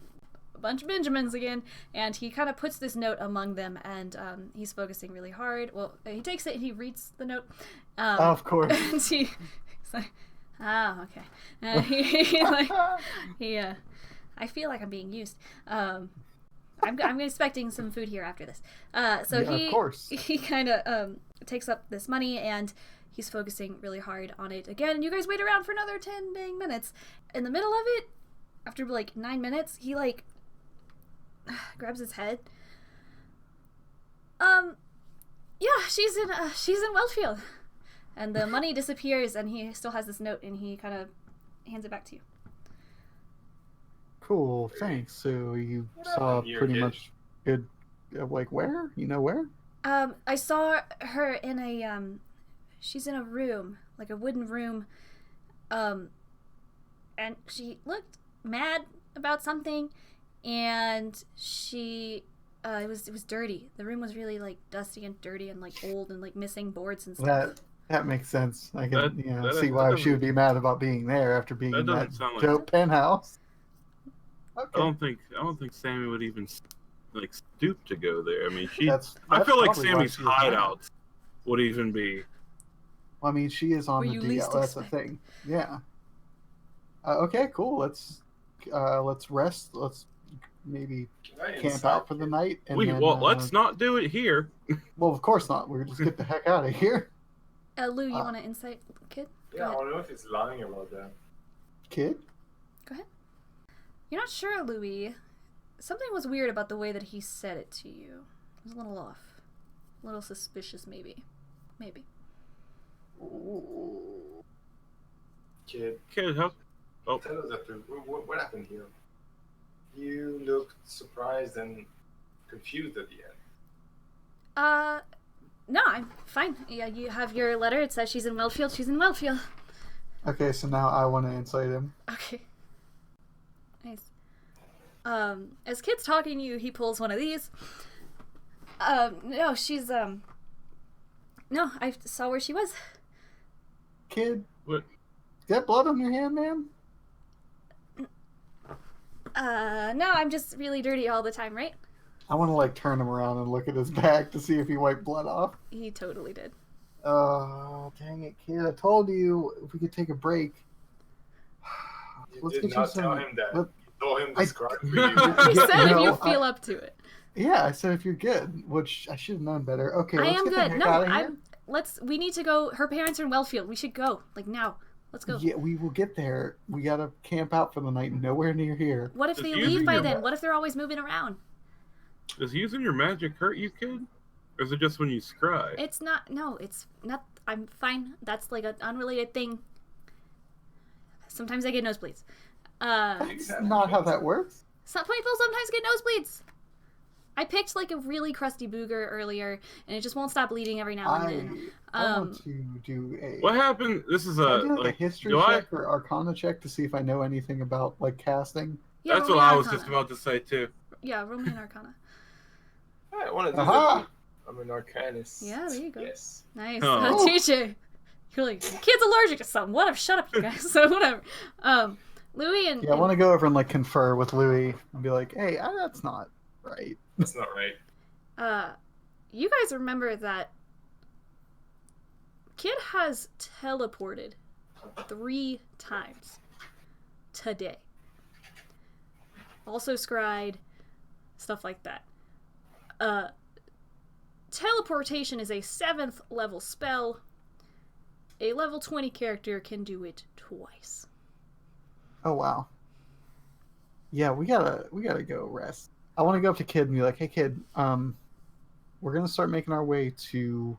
a bunch of Benjamins again, and he kind of puts this note among them, and he's focusing really hard. Well, he takes it and he reads the note. Of course. And he's like, okay. And I feel like I'm being used. I'm expecting some food here after this. So Yeah, of course. he kind of takes up this money, and he's focusing really hard on it again. And you guys wait around for another 10 dang minutes. In the middle of it, after like 9 minutes, he like grabs his head. Yeah, she's in Wellfield. And the money disappears, and he still has this note, and he kind of hands it back to you. Cool. Thanks. So you saw You're pretty good. much good. Like where? You know where? I saw her in a she's in a room, like a wooden room, and she looked mad about something, and she it was dirty. The room was really like dusty and dirty and like old and like missing boards and stuff. That makes sense. I can That see why doesn't- she would be mad about being there after being That in that doesn't sound like- dope penthouse. I Okay. don't think Sammy would even like stoop to go there. I mean, I That's feel like probably why Sammy's she was mad. hideouts would even be. I mean, she is on Where the you DL. least That's the expect. thing. Yeah. Okay, cool. Let's rest. Let's maybe camp out for the night. And then, Let's not do it here. Well, of course not. We're just get the heck out of here. Lou, you want to insight, kid? Go Yeah, I ahead. don't know if he's lying about that. Kid? Go ahead. You're not sure, Loowee. Something was weird about the way that he said it to you. It was a little off. A little suspicious, maybe. Maybe. Kid, How? Oh, tell us the truth. What happened here? You looked surprised and confused at the end. No, I'm fine. Yeah, you have your letter. It says she's in Wellfield. She's in Wellfield. Okay, so now I want to insight him. Okay. Nice. As Kid's talking to you, he pulls one of these. No, she's, no, I saw where she was. Kid? what? You got blood on your hand, man? No, I'm just really dirty all the time, right? I want to, like, turn him around and look at his back to see if he wiped blood off. He totally did. Oh, dang it, kid. I told you if we could take a break. You did not tell him that. You told him to describe for you. He said if no, you feel up to it. Yeah, I said if you're good, which I should have known better. Okay, I let's am get the good. heck No, out of here. we need to go. Her parents are in Wellfield. We should go. Like now. Let's go. Yeah, we will get there. We gotta camp out for the night. Nowhere near here. What if Just they using leave by your- then? What if they're always moving around? Does using your magic hurt you, kid? Or is it just when you scry? It's not. No, it's not. I'm fine. That's like an unrelated thing. Sometimes I get nosebleeds. That's not how that works. Some people sometimes get nosebleeds. I picked like a really crusty booger earlier, and it just won't stop bleeding every now and then. I want to do a. What happened? This is Can I do a like a history do check or Arcana check to see if I know anything about like casting? Yeah, That's roll what me I an was Arcana. just about to say too. Yeah, roll me an Arcana. I want to do Aha! that. I'm an arcanist. Yeah, there you go. Yes. Nice. Oh. TJ. You're like, kid's allergic to something. Whatever. Shut up, you guys. So whatever. Loowee and Yeah, I want to go over and like confer with Loowee and be like, "Hey, that's not right." That's not right. you guys remember that Kid has teleported 3 times today. Also scryed, stuff like that. Teleportation is a 7th level spell. A level 20 character can do it twice. Oh wow. Yeah, we gotta go rest. I want to go up to Kid and be like, "Hey, Kid, we're gonna start making our way to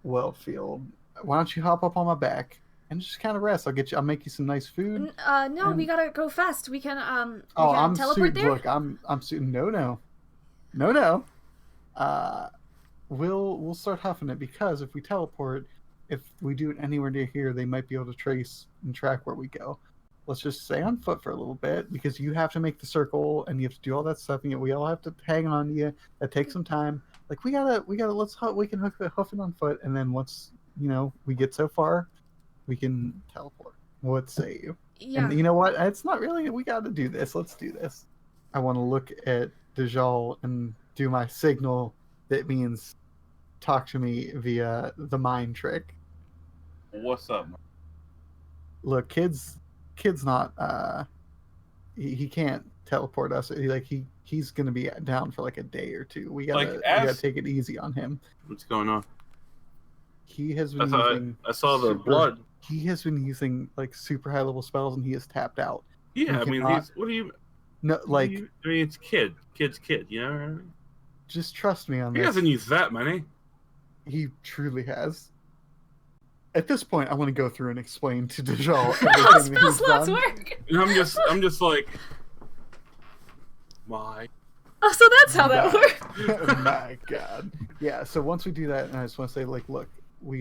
Wellfield. Why don't you hop up on my back and just kind of rest? I'll make you some nice food." No, we And- gotta go fast. We can Oh, I'm teleport there. Look, I'm suiting. No. We'll start huffing it because if we teleport, if we do it anywhere near here, they might be able to trace and track where we go. Let's just stay on foot for a little bit because you have to make the circle and you have to do all that stuff and we all have to hang on to you. That takes some time. Like we gotta we can hoof it on foot and then once we get so far, we can teleport. What say you? Yeah. And you know what? It's not really. We got to do this. Let's do this. I want to look at Dajjal and do my signal that means talk to me via the mind trick. What's up? Look, kid's not. He can't teleport us. He's gonna be down for like a day or two. We gotta take it easy on him. What's going on? He has been using. I saw the blood. He has been using like super high level spells and he is tapped out. Yeah, I mean, cannot- what do you? No, like I mean, it's kid's kid. You know, just trust me on he this. hasn't used that many. He truly has. At this point, I want to go through and explain to Dajjal How everything that spell he's slots done. work? And I'm just like, why? Oh, so that's how that works. My God. Yeah. So once we do that, and I just want to say, like, look, we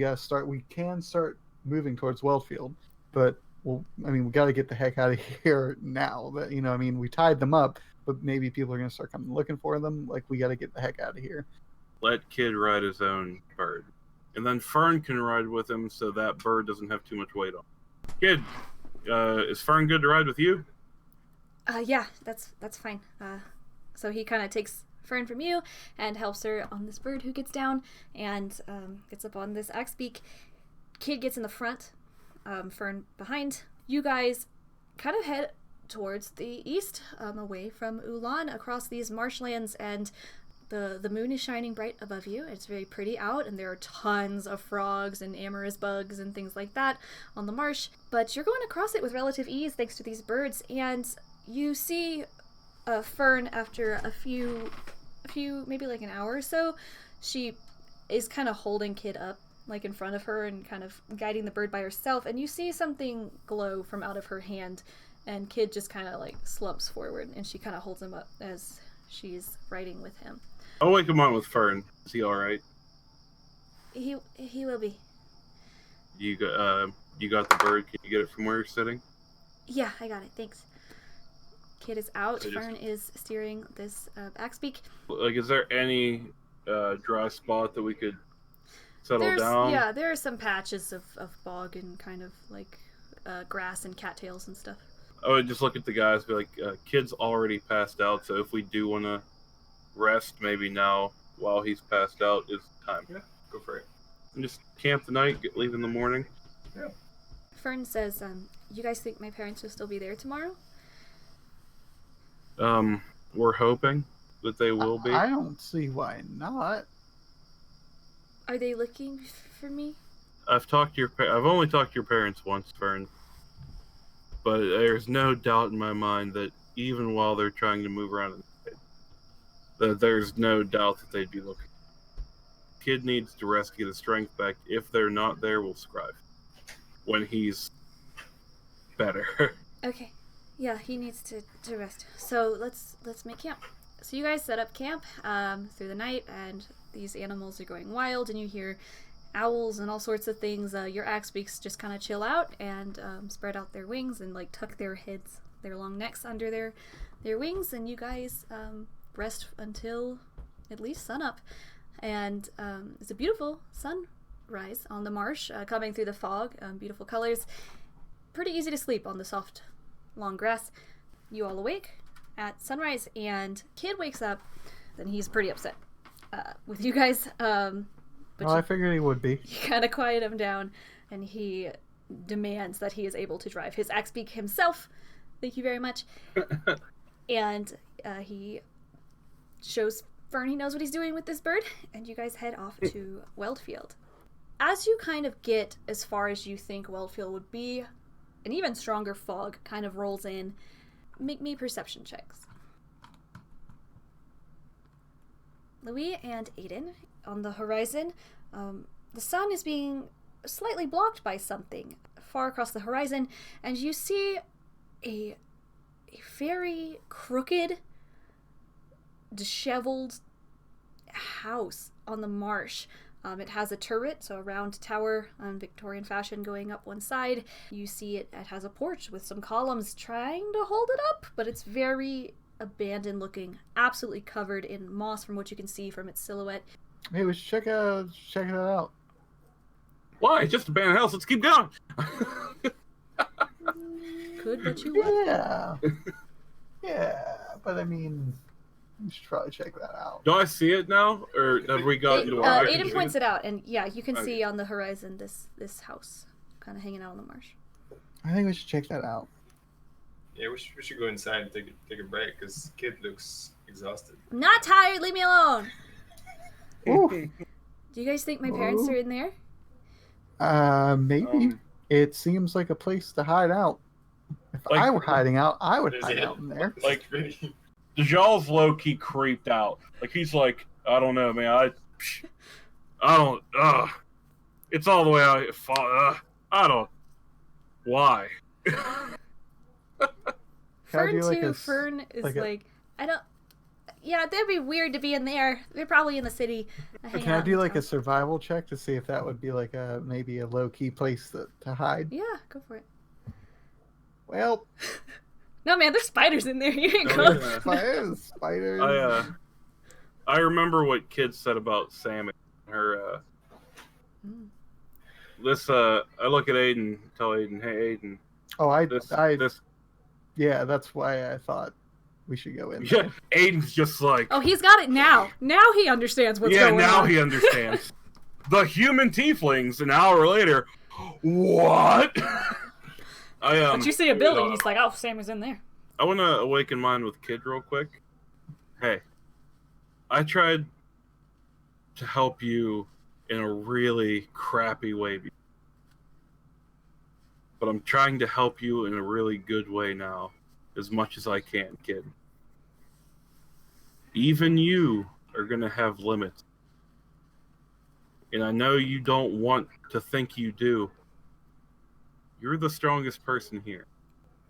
can start moving towards Wellfield, but we got to get the heck out of here now. That we tied them up, but maybe people are gonna start coming looking for them. Like, we got to get the heck out of here. Let Kid ride his own bird, and then Fern can ride with him, so that bird doesn't have too much weight on. Kid, is Fern good to ride with you? Yeah, that's fine. So he kind of takes Fern from you and helps her on this bird who gets down and gets up on this axe beak. Kid gets in the front, Fern behind. You guys kind of head towards the east, away from Ulan, across these marshlands, and the moon is shining bright above you. It's very pretty out, and there are tons of frogs and amorous bugs and things like that on the marsh. But you're going across it with relative ease thanks to these birds, and you see Fern after a few, maybe like an hour or so. She is kind of holding Kid up, like in front of her, and kind of guiding the bird by herself, and you see something glow from out of her hand, and Kid just kind of like slumps forward, and she kind of holds him up as she's riding with him. I'll wake him on with Fern. Is he alright? He will be. You got the bird. Can you get it from where you're sitting? Yeah, I got it. Thanks. Kid is out. Fern is steering this axe beak. Like, is there any dry spot that we could settle down? Yeah, there are some patches of bog and kind of like grass and cattails and stuff. I would just look at the guys and be like, Kid's already passed out, so if we do want to rest, maybe now, while he's passed out, is time. Yeah, go for it. And just camp the night, leave in the morning. Yeah. Fern says, you guys think my parents will still be there tomorrow? We're hoping that they will be. I don't see why not. Are they looking for me? I've only talked to your parents once, Fern. But there's no doubt in my mind that even while they're trying to move around, that there's no doubt that they'd be looking. Kid needs to rest, get his strength back. If they're not there, we'll scribe. When he's better. Okay. Yeah, he needs to rest. So let's make camp. So you guys set up camp through the night, and these animals are going wild, and you hear owls and all sorts of things. Your axe beaks just kind of chill out and spread out their wings and like tuck their heads, their long necks under their wings, and you guys rest until at least sunup. And it's a beautiful sunrise on the marsh coming through the fog, beautiful colors. Pretty easy to sleep on the soft long grass. You all awake at sunrise, and Kid wakes up, and he's pretty upset with you guys. But I figured he would be. You kind of quiet him down, and he demands that he is able to drive his axe beak himself. Thank you very much. And he shows Fern he knows what he's doing with this bird, and you guys head off to Weldfield. As you kind of get as far as you think Weldfield would be, an even stronger fog kind of rolls in. Make me perception checks. Loowee and Ayden, on the horizon, the sun is being slightly blocked by something far across the horizon, and you see a very crooked, disheveled house on the marsh. It has a turret, so a round tower, Victorian fashion, going up one side. You see it has a porch with some columns trying to hold it up, but it's very abandoned looking, absolutely covered in moss from what you can see from its silhouette. Hey, we should check it out. Why? It's just a abandoned house. Let's keep going. Could, but you would. Yeah, but I mean, we should probably check that out. Do I see it now, or have we got? Ayden points it out, and yeah, you can see on the horizon this house, kind of hanging out on the marsh. I think we should check that out. Yeah, we should go inside and take a break, because Kid looks exhausted. I'm not tired. Leave me alone. Ooh. Do you guys think my parents are in there? Maybe. It seems like a place to hide out. If I were hiding out, I would hide out in there. Like, Dajjal's low-key creeped out. Like, he's like, I don't know, man. I don't, it's all the way out. I don't, why? Fern too. Fern is like, I don't, yeah, that'd be weird to be in there. They're probably in the city. Can I do like a survival check to see if that would be like maybe a low-key place to hide? Yeah, go for it. Well, no, man, there's spiders in there. You ain't go. Spiders. I remember what kids said about Sam and her. I look at Ayden, tell Ayden, hey Ayden. Oh, yeah, that's why I thought We should go in Yeah, there. Ayden's just like, Oh, he's got it now. Now he understands what's yeah, going now on. he understands. The human tieflings, an hour later, what? But you see a building, and he's like, oh, Sammy's in there. I want to awaken mine with Kid real quick. Hey, I tried to help you in a really crappy way. But I'm trying to help you in a really good way now, as much as I can, Kid. Even you are going to have limits. And I know you don't want to think you do. You're the strongest person here.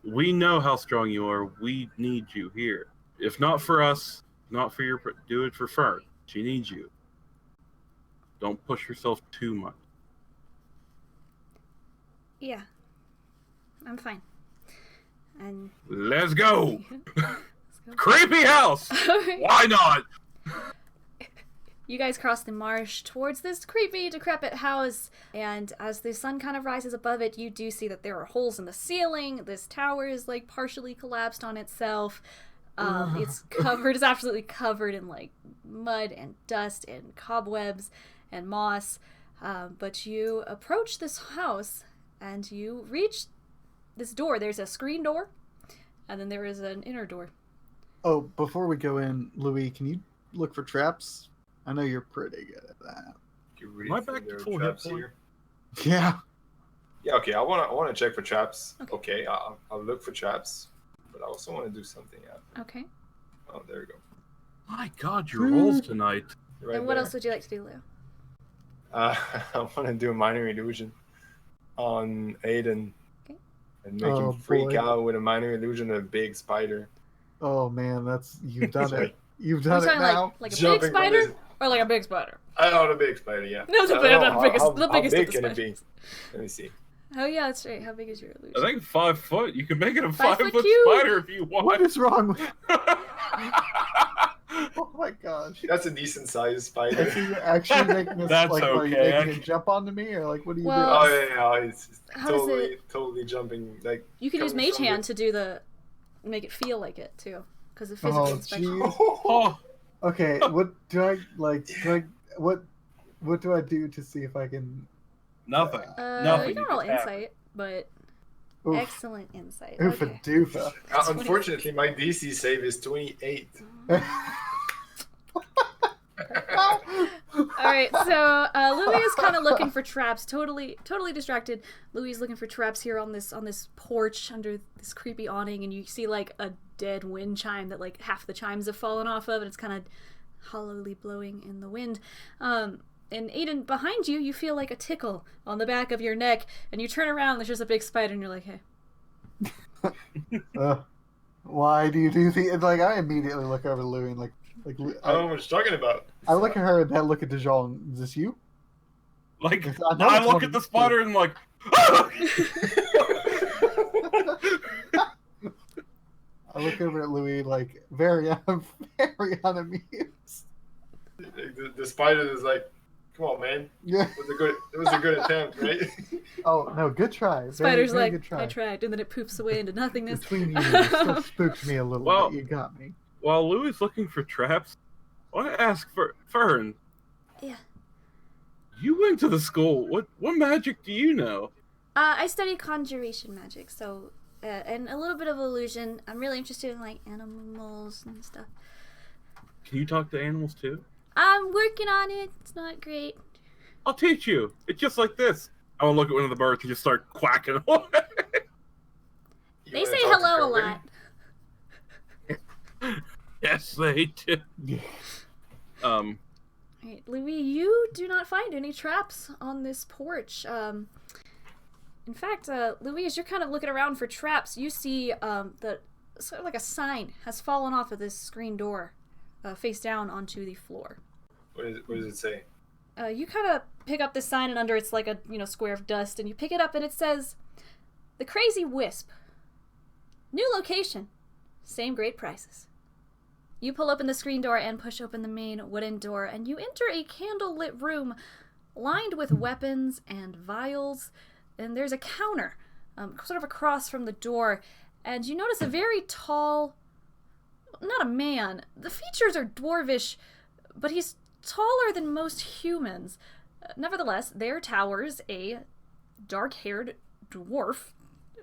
We know how strong you are. We need you here. If not for us, not for your... Do it for Fern. She needs you. Don't push yourself too much. Yeah. I'm fine. And Let's go! let's go. Creepy house! Why not? You guys cross the marsh towards this creepy, decrepit house, and as the sun kind of rises above it, you do see that there are holes in the ceiling. This tower is like partially collapsed on itself. It's absolutely covered in like mud and dust and cobwebs and moss. But you approach this house and you reach this door. There's a screen door, and then there is an inner door. Oh, before we go in, Loowee, can you look for traps? I know you're pretty good at that. You read Am I if back there to are full hit traps point? here. Yeah. Yeah, okay. I wanna check for traps. Okay. Okay, I'll look for traps, but I also want to do something else. Okay. Oh, there we go. My God, your rolls tonight. Right And what there. else would you like to do, Leo? I want to do a minor illusion on Ayden. Okay. And make him freak out with a minor illusion of a big spider. Oh man, you've done Sorry. it. You've Are done you it talking now. like a big Jumping from spider? this- Or like a big spider? I know the big spider, yeah. No, the I don't know biggest how of big the can it spiders. be? Let me see. Oh yeah, that's right. How big is your illusion? I think 5 foot. You can make it a 5 5 foot foot cube. spider if you What want. is wrong with? Oh my gosh. That's a decent sized I spider. see you're actually making us That's like, are you okay. making it jump onto me, or like, what are you Well, Oh doing? yeah, it's How does totally jumping like. You can use coming Mage from Hand to make it feel like it too, because of physical Oh inspection. jeez. Oh, Okay, what do I like? What do I do to see if I can? nothing. You Nothing. can You roll just have insight, but Oof, excellent insight. oofa Okay. doofa. Unfortunately, my DC save is 28. All right, so Loowee is kind of looking for traps, totally distracted. Louie's looking for traps here on this porch under this creepy awning, and you see like a dead wind chime that like half the chimes have fallen off of, and it's kind of hollowly blowing in the wind. And Ayden, behind you, you feel like a tickle on the back of your neck, and you turn around, there's just a big spider, and you're like, hey. Why do you do the like? I immediately look over to Loowee and like I don't know what you're talking about. I look at her and then look at Dajjal. Is this you? Like, I know I it's look one at of the these spider and I'm like, "Ah!" I look over at Loowee like very unamused. The spider is like, come on, man. Yeah. It was a good attempt, right? Oh no, good try. Very, Spider's very like, good try. I tried, and then it poops away into nothingness. Between you, it still spooked me a little Well- bit. You got me. While Louie's looking for traps, I want to ask for Fern. Yeah. You went to the school. What magic do you know? I study conjuration magic, so and a little bit of illusion. I'm really interested in like animals and stuff. Can you talk to animals too? I'm working on it. It's not great. I'll teach you. It's just like this. I will look at one of the birds and just start quacking away. You They wanna say talk to hello a Kirby? lot. Yes, they do. Right, Loowee, you do not find any traps on this porch. In fact, Loowee, as you're kind of looking around for traps, you see that sort of like a sign has fallen off of this screen door, face down onto the floor. What does it say? You kind of pick up this sign, and under it's like a square of dust, and you pick it up, and it says, "The Crazy Wisp. New location. Same great prices." You pull open the screen door and push open the main wooden door, and you enter a candlelit room lined with weapons and vials, and there's a counter sort of across from the door, and you notice a very tall, not a man. The features are dwarvish, but he's taller than most humans. Nevertheless, there towers a dark-haired dwarf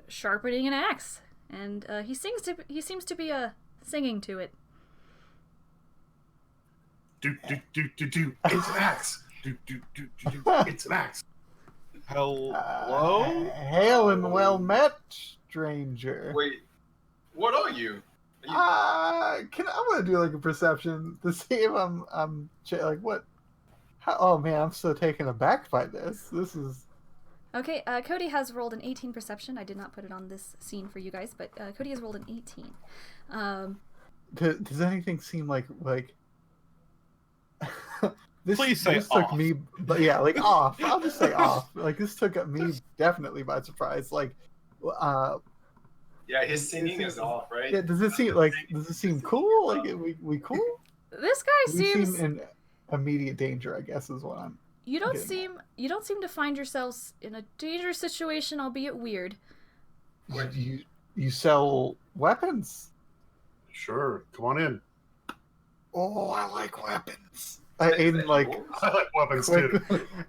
sharpening an axe, and he seems to be singing to it. Do do do do do. It's an axe. Do do do do do. It's an axe. Hello? Hail and well met, stranger. Wait, what are you? I'm gonna do like a perception to see if I'm like what? Oh man, I'm so taken aback by this. This is Okay, Cody has rolled an 18 perception. I did not put it on this scene for you guys, but Cody has rolled an 18. Does anything seem like this? Please say this off. took me, but yeah, like off. I'll just say off. Like this took me definitely by surprise. Like, Yeah, his singing is off, right? yeah, does it seem cool? Like we cool? This guy We seems. seem in immediate danger, I guess, is what I'm. You don't getting seem to find yourselves in a dangerous situation, albeit weird. You sell weapons? Sure, come on in. Oh, I like weapons. Ayden like I like weapons too.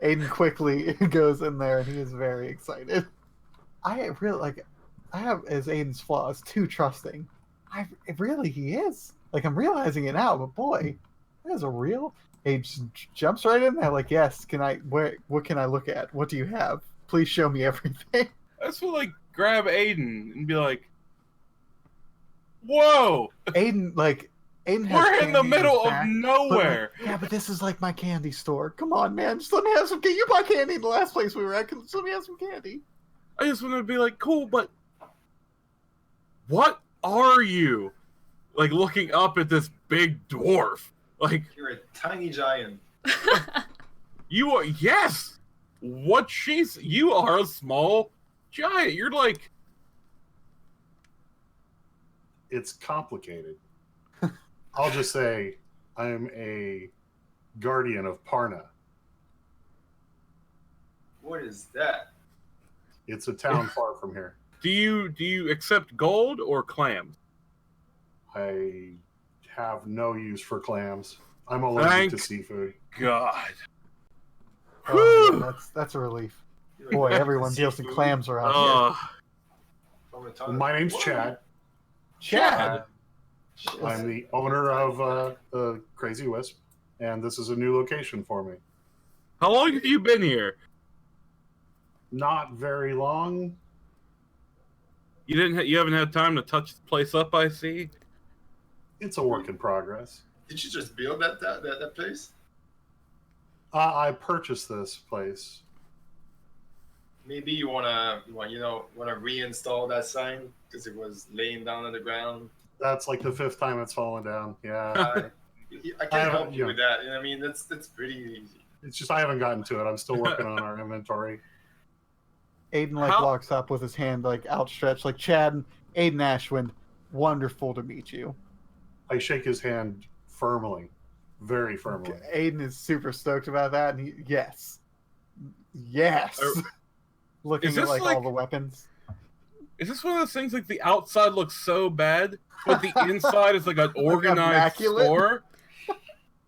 Ayden quickly goes in there and he is very excited. I have as Aiden's flaws too trusting. He is. Like I'm realizing it now, but boy, that is a real. He just jumps right in there like, yes. What can I look at? What do you have? Please show me everything. That's what, like, grab Ayden and be like, whoa! Ayden has We're in the candy middle his of back, nowhere! but this is like my candy store. Come on, man. Just let me have some candy. You bought candy in the last place we were at. Just let me have some candy. I just want to be like, cool, but what are you? Like, looking up at this big dwarf. Like, You're a tiny giant. you are, yes! You are a small giant. You're like, It's complicated. I'll just say I am a guardian of Parna. What is that? It's a town far from here. do you accept gold or clams? I have no use for clams. I'm allergic to seafood. God. Oh, Whew. yeah, that's a relief. You're Boy, like, everyone deals in seafood clams around here. from a ton My name's What? Chad. Chad. I'm the owner of the Crazy Wisp, and this is a new location for me. How long have you been here? Not very long. You haven't had time to touch the place up, I see. It's a work in progress. Did you just build that place? I purchased this place. Maybe you wanna reinstall that sign because it was laying down on the ground. That's like the 5th time it's fallen down. Yeah. I can help you with that. I mean, that's pretty easy. It's just I haven't gotten to it. I'm still working on our inventory. Ayden walks up with his hand outstretched, like Chad. Ayden Ashwind, wonderful to meet you. I shake his hand firmly, very firmly. Ayden is super stoked about that, and yes, looking Is at this all the weapons. Is this one of those things like the outside looks so bad, but the inside is like an organized immaculate? store?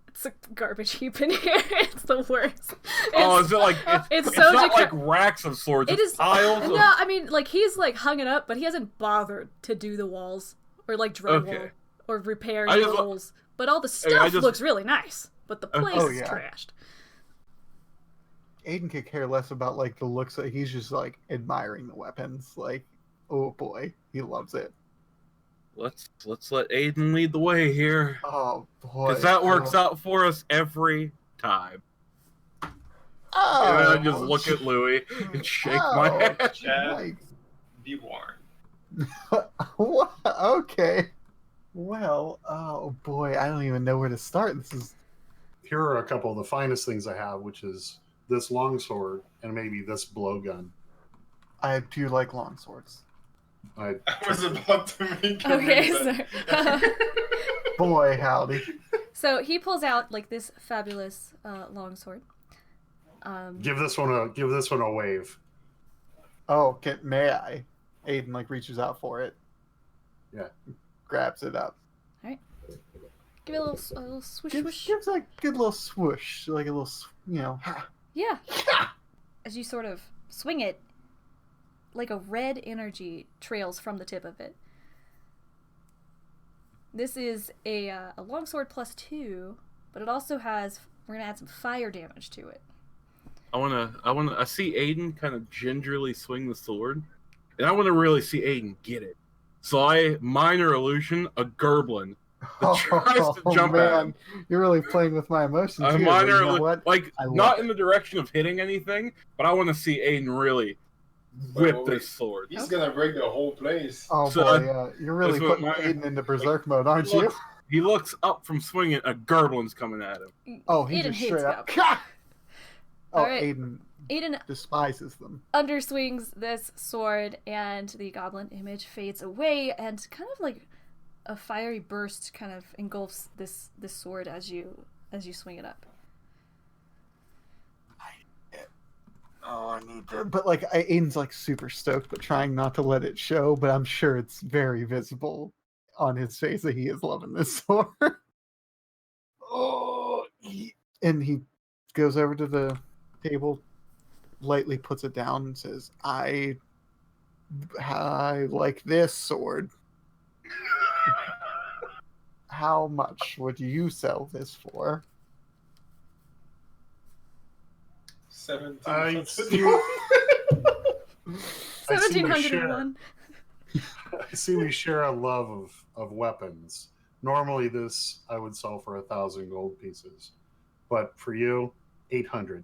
It's a garbage heap in here. It's the worst. Oh, is it like it's it's so not deca- like racks of swords? It It's is piles of... No, I mean he's hung it up, but he hasn't bothered to do the walls or drywall Okay. or repair I the just- walls. But all the stuff just- looks really nice. But the place Oh, is yeah. trashed. Ayden could care less about the looks. He's just admiring the weapons. Oh boy, he loves it. Let's let Ayden lead the way here, Oh boy, because that works out for us every time. Oh, And I just look at Loowee and shake my head. Chad, be warned. What? Okay. Well, oh boy, I don't even know where to start. This is Here are a couple of the finest things I have, which is this longsword and maybe this blowgun. I do like long swords. I was about to make a Okay, reason. so Boy, howdy. so he pulls out this fabulous longsword. give this one a wave. Oh, may I? Ayden reaches out for it. Yeah. Grabs it up. Alright. Give it a little swoosh swoosh. Gives like a good little swoosh, like a little, ha. Yeah. As you sort of swing it, like a red energy trails from the tip of it. This is a longsword +2, but it also has. We're gonna add some fire damage to it. I see Ayden kind of gingerly swing the sword, and I want to really see Ayden get it. So I minor illusion a gerblin that tries to jump at him. You're really playing with my emotions I here. minor You know what? like I love not it. in the direction of hitting anything, but I want to see Ayden really whip this sword. He's gonna break the whole place. Oh So, boy, yeah. You're really that's what putting my- Ayden into berserk mode, aren't you? He looks up from swinging, a gerblin's coming at him. Oh, he Ayden just hates straight up. goblins. Oh, Alright. Ayden Ayden despises them. underswings this sword, and the goblin image fades away, and kind of like a fiery burst kind of engulfs this sword as you swing it up. Oh, I need to. But like, Aiden's like super stoked, but trying not to let it show. But I'm sure it's very visible on his face that he is loving this sword. And he goes over to the table, lightly puts it down, and says, "I like this sword. How much would you sell this for?" 17. I see 1701. I see we share a love of weapons. Normally, this I would sell for 1,000 gold pieces, but for you, 800.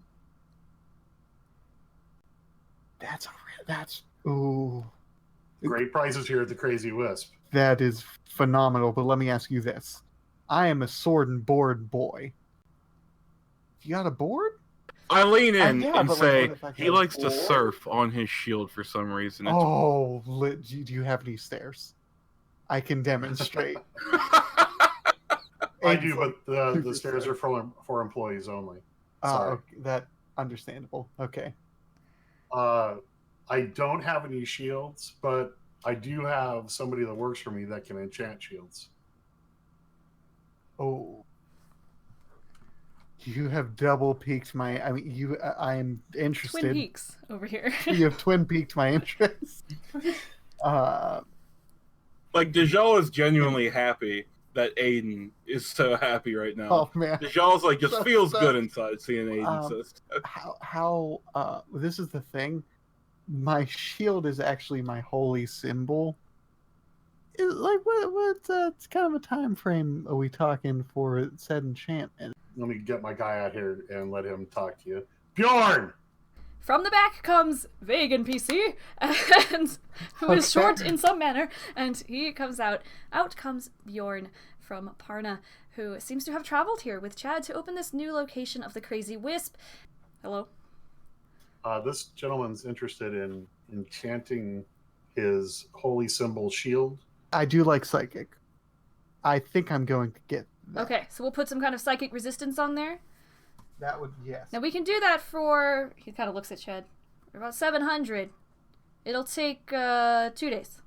That's ooh, Great prices here at the Crazy Wisp. that is phenomenal. But let me ask you this: I am a sword and board boy. You got a board? I lean in yeah, and but, like, say what if I he get likes to bored? surf on his shield for some reason. It's Oh, do you have any stairs? I can demonstrate. I do, Aiden's but like, the stairs are for employees only. Oh, Sorry. okay, that understandable. Okay. I don't have any shields, but I do have somebody that works for me that can enchant shields. Oh, you have double peaked my. I mean, I am interested. Twin Peaks over here. You have twin peaked my interest. like Dajjal is genuinely happy that Ayden is so happy right now. Oh man. Dajjal's like just So feels sad. good inside seeing Ayden. How this is the thing. My shield is actually my holy symbol. Like what kind of a time frame are we talking for said enchantment? Let me get my guy out here and let him talk to you. Bjorn! From the back comes vague NPC, and who is short in some manner, and he comes out. Out comes Bjorn from Parna, who seems to have traveled here with Chad to open this new location of the Crazy Wisp. Hello. This gentleman's interested in enchanting his holy symbol shield. I do like psychic. I think I'm going to get that. Okay, so we'll put some kind of psychic resistance on there. That would, yes. Now we can do that for. He kind of looks at Chad. For about 700. It'll take 2 days.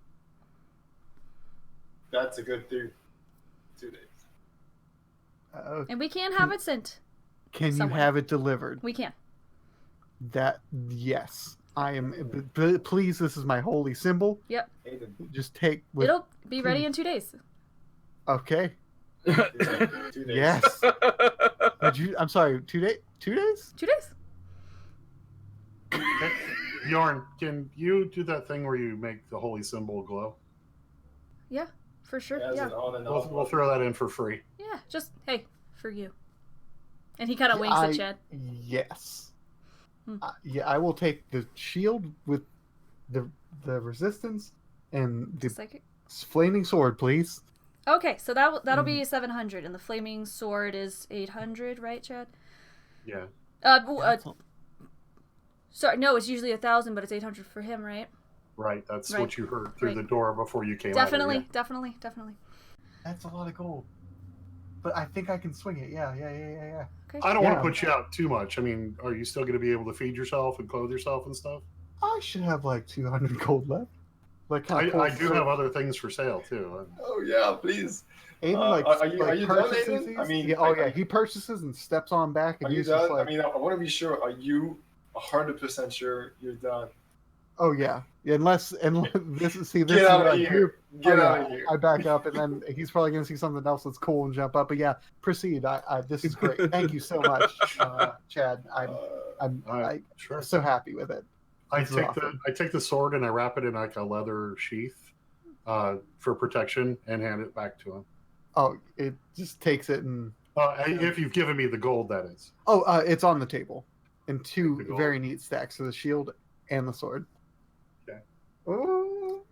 That's a good 2 days. And we can have it sent. Can somewhere. you have it delivered? We can. That, yes. I am. Please, this is my holy symbol. Yep. Ayden, Just take. It'll be ready in 2 days. Okay. 2 days. Yes. I'm sorry. 2 days. 2 days? 2 days. Okay. Bjorn, can you do that thing where you make the holy symbol glow? Yeah, for sure. Has Yeah. it on and We'll, off. we'll throw that in for free. Yeah, just, hey, for you. And he kind of winks at Chad. Yes. Hmm. Yeah, I will take the shield with the resistance and the Psychic. flaming sword, please. Okay, so that'll be 700, and the flaming sword is 800, right, Chad? Yeah. Sorry, no, it's usually 1,000, but it's 800 for him, right? Right. That's Right. what you heard through Right. the door before you came Definitely, out here. definitely. That's a lot of gold. But I think I can swing it. Yeah. Okay. I don't want Yeah. to put you out too much. I mean, are you still going to be able to feed yourself and clothe yourself and stuff? I should have like 200 gold left. Like kind of I do have other things for sale too. Oh yeah, please. Ayden Are you done, purchases Ayden? these. I mean, Yeah, he purchases and steps on back, and are you he's just done? like, I mean, I want to be sure. Are you 100% sure you're done? oh yeah, unless this is Get out of like here! Get out of here! I back up, and then he's probably gonna see something else that's cool and jump up. But yeah, proceed. This is great. Thank you so much, Chad. I'm Sure. so happy with it. I This is awesome. take the sword and I wrap it in like a leather sheath for protection and hand it back to him. Oh, it just takes it and. If you've given me the gold, that is. Oh, it's on the table, in two The gold. very neat stacks. So the shield and the sword. Okay. Oh.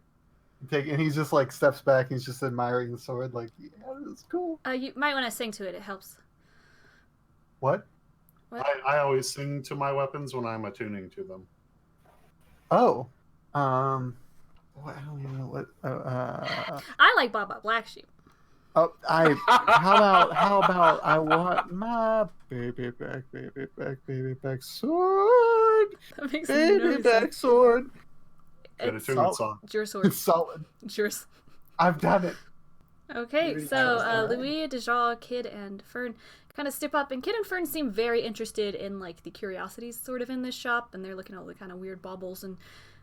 And he's just like steps back. He's just admiring the sword. Like, yeah, this is cool. You might want to sing to it. It helps. What? I always sing to my weapons when I'm attuning to them. Oh, what, I don't even know what. I like Baba Black Sheep. Oh, how about I want my baby back sword, That makes baby no back sense. sword. Good It's attunement song. your sword. It's solid. It's yours. I've done it. Okay, Really so nice. Loowee, Dajjal, Kid, and Fern kind of step up, and Kid and Fern seem very interested in like the curiosities sort of in this shop, and they're looking at all the kind of weird baubles and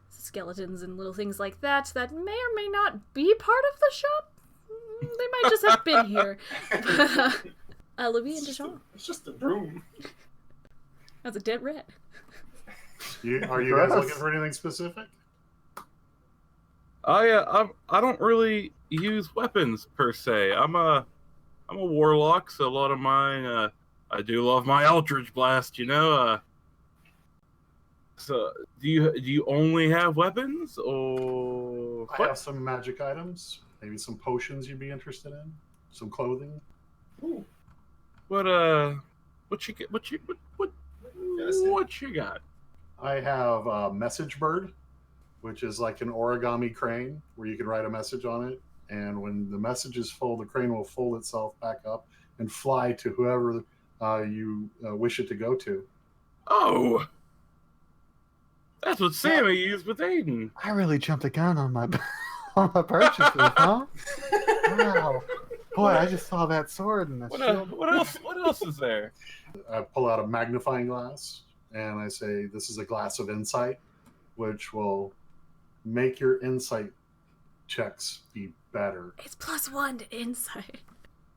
skeletons and little things like that may or may not be part of the shop. They might just have been here. Loowee and Dajjal. It's just a broom. That's a dead rat. Are you guys looking for anything specific? I don't really use weapons per se. I'm a warlock, so a lot of mine I do love my Eldritch Blast, you know. So do you only have weapons or I have some magic items, maybe some potions you'd be interested in, some clothing. Ooh. what you get? What you got? I have a message bird, which is like an origami crane where you can write a message on it, and when the message is full, the crane will fold itself back up and fly to whoever you wish it to go to. Oh, that's what Sammy used with Ayden. I really jumped the gun on my on my purchases, huh? Wow. Boy, I just saw that sword and the shield. What else? What else is there? I pull out a magnifying glass and I say, "This is a glass of insight, which will make your insight checks be better." It's +1 to insight.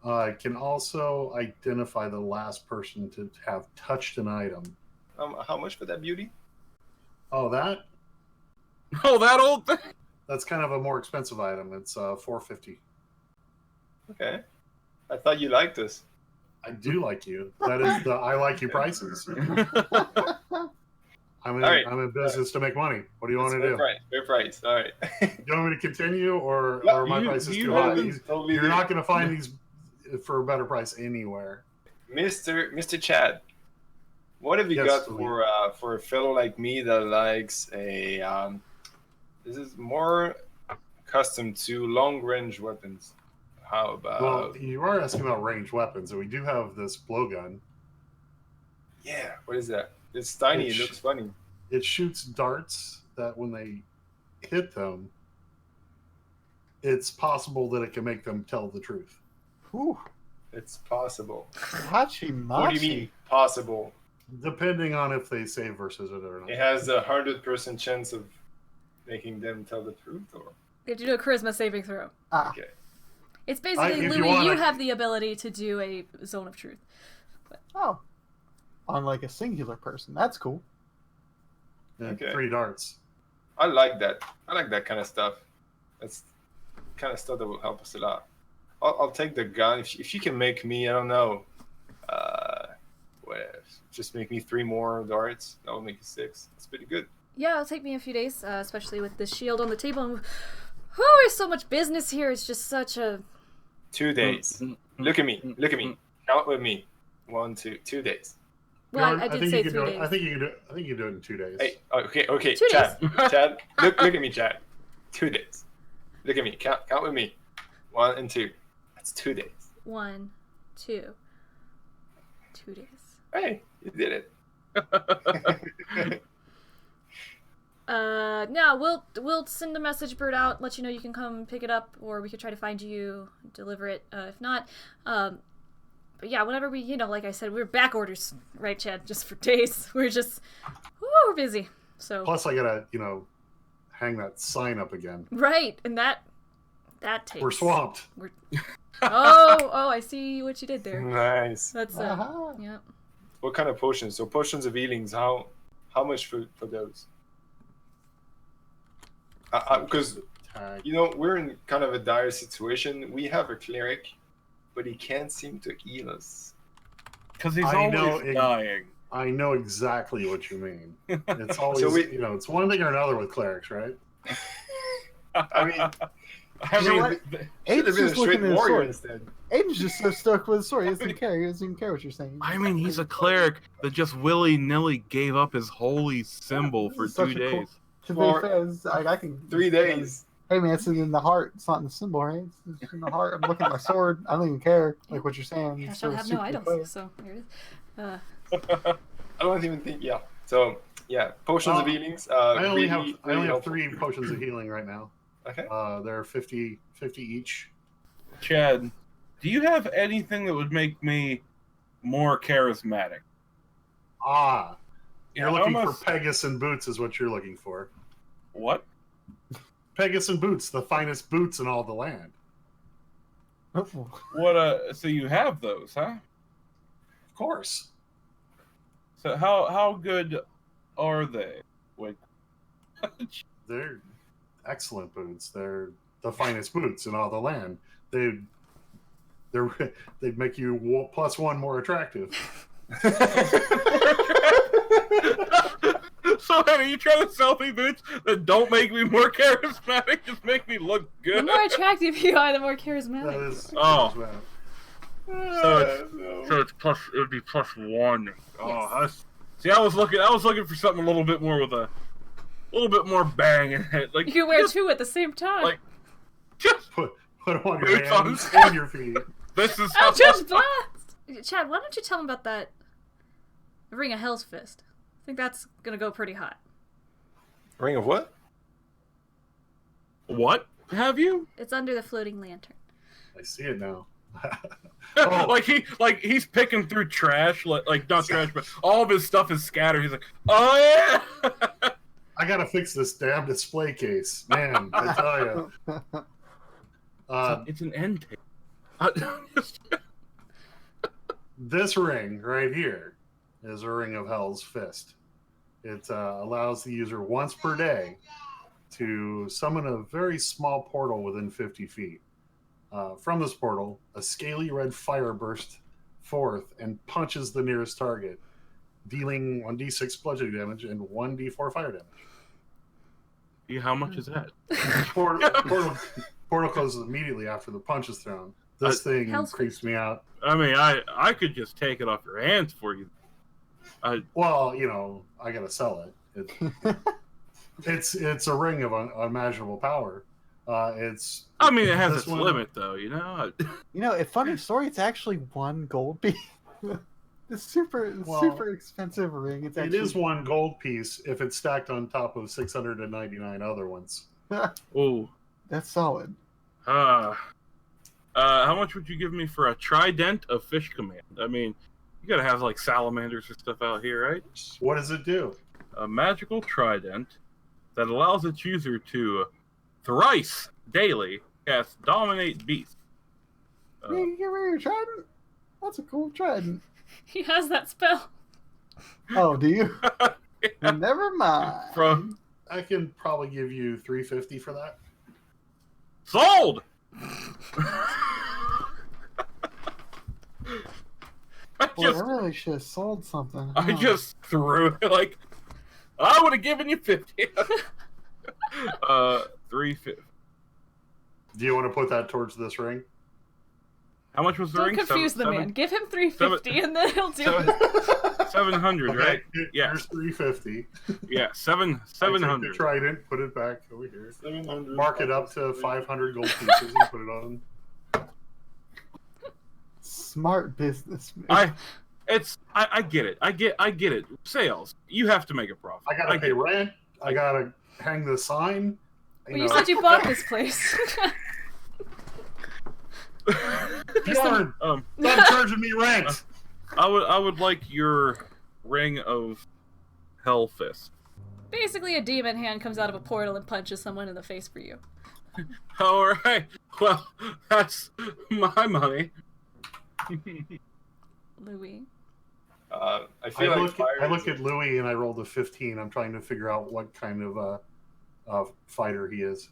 I can also identify the last person to have touched an item. How much for that beauty? Oh, that? Oh, that old thing. That's kind of a more expensive item. It's $450. Okay. I thought you liked this. I do like you. That is the I like you prices. I'm in business to make money. What do you want to do? Fair price. All right. You want me to continue, or No, are my prices too high? You're not going to find these for a better price anywhere. Mr. Chad, what have you Yes, got for a fellow like me that likes a this is more accustomed to long range weapons? How about? Well, you are asking about ranged weapons, and we do have this blowgun. Yeah. What is that? It's tiny. It looks funny. It shoots darts that when they hit them, it's possible that it can make them tell the truth. Whew. It's possible. Hachi What do you mean possible? Depending on if they save versus it or not. It has 100% chance of making them tell the truth, or You have to do a charisma saving throw. okay. It's basically, if Loowee, you want, you I- have the ability to do a zone of truth. Oh. On like a singular person. That's cool. And Okay. 3 darts. I like that. I like that kind of stuff. That's kind of stuff that will help us a lot. I'll take the gun if you can make me. I don't know. Just make me 3 more darts. That will make it 6. That's pretty good. Yeah, it'll take me a few days, especially with the shield on the table. And, there's so much business here. It's just such a... 2 days. Look at me. Look at me. Count with me. 1, 2, 2 days. Well, I think did say you 3 can do days. it. I think you can do it. I think you can do it in 2 days. Hey, okay. 2 Chad, Chad, look at me, Chad. 2 days. Look at me. Count with me. 1 and 2. That's 2 days. 1, 2. 2 days. Hey, you did it. No, we'll send a message bird out, let you know you can come pick it up, or we could try to find you, deliver it. If not, but yeah, whenever we, like I said, we're back orders, right, Chad? Just for days. We're we're busy. So Plus, I gotta, hang that sign up again. right, and that takes. We're swamped. Oh, I see what you did there. Nice. That's Uh-huh. yeah. What kind of potions? So potions of healings. How much for those? Because Tag. we're in kind of a dire situation. We have a cleric, but he can't seem to heal us. Because he's I know always dying. I know exactly what you mean. It's always, So it's one thing or another with clerics, right? I mean, what? should have Aiden's been a just looking straight at his warrior sword. instead. Aiden's just so stuck with his sword. He doesn't care. He doesn't even care what you're saying. I mean, he's a cleric that just willy-nilly gave up his holy symbol for Such 2 a cool- days. To be For fair, I can. 3 days. Hey man, it's in the heart. It's not in the symbol, right? It's in the heart. I'm looking at my sword. I don't even care like what you're saying. Gosh, It's I so have no super items, clear. so here it is. I don't even think. Yeah. So yeah, potions of healings. I only really have helpful. 3 potions of healing right now. Okay. They're 50 each. Chad, do you have anything that would make me more charismatic? Ah, you're looking almost- for Pegasus and boots, is what you're looking for. What? Pegasus and boots, the finest boots in all the land. Oh. What? So you have those, huh? Of course. So how good are they? Wait. They're excellent boots. They're the finest boots in all the land. They'd make you +1 more attractive. So, are you trying to sell me boots that don't make me more charismatic, just make me look The good? more attractive you are, the more That charismatic. is Oh. charismatic. So it's plus. It would be +1. Oh, Yes. see, I was looking for something a little bit more with a little bit more bang in it. Like You can wear 2 at the same time. like- just Put them on your Boots on. hands and your feet. this is how Eldritch Blast! Chad, why don't you tell him about that Ring of Hell's Fist? I think that's gonna go pretty hot. Ring of what? What have you? It's under the floating lantern. I see it now. Oh. he's picking through trash, like not trash, but all of his stuff is scattered. He's like, oh yeah. I gotta fix this damn display case, man. I tell you. It's an end tape. This ring right here is a ring of Hell's Fist. It allows the user once per day to summon a very small portal within 50 feet. From this portal, a scaly red fire bursts forth and punches the nearest target, dealing 1d6 bludgeoning damage and 1d4 fire damage. Yeah, how much is that? Portal closes immediately after the punch is thrown. This thing Hell's creeps me out. I mean, I could just take it off your hands for you. Well, I gotta sell it. It's a ring of unimaginable power. I mean, it has this its one- limit, though. You know. A funny story. It's actually 1 gold piece. The super expensive ring. It's It actually, is 1 gold piece if it's stacked on top of 699 other ones. Oh. That's solid. How much would you give me for a trident of fish command? I mean, you gotta have like salamanders or stuff out here, right? What does it do? A magical trident that allows its user to thrice daily cast Dominate Beast. You get rid of your trident? That's a cool trident. He has that spell. Oh, do you? Well, never mind. From I can probably give you $350 for that. sold. Boy, I really should have sold something. I huh? just threw it like I would have given you 50. 350. Do you want to put that towards this ring? How much was the Don't ring? confuse the man. Give him 350 and then he'll do seven- it. 700, Okay, right? here's Yeah. $350. Yeah, I take the 700. trident, put it back over here. 700. Mark it up to 500 gold pieces and put it on. Smart business. I get it. I get it. Sales. You have to make a profit. I gotta pay rent. I gotta hang the sign. Well, you said you bought this place. Bjorn, stop charging me rent. I would like your ring of Hell Fist. Basically, a demon hand comes out of a portal and punches someone in the face for you. All right. Well, that's my money. Loowee. I I feel like look at Loowee and I rolled a 15. I'm trying to figure out what kind of fighter he is.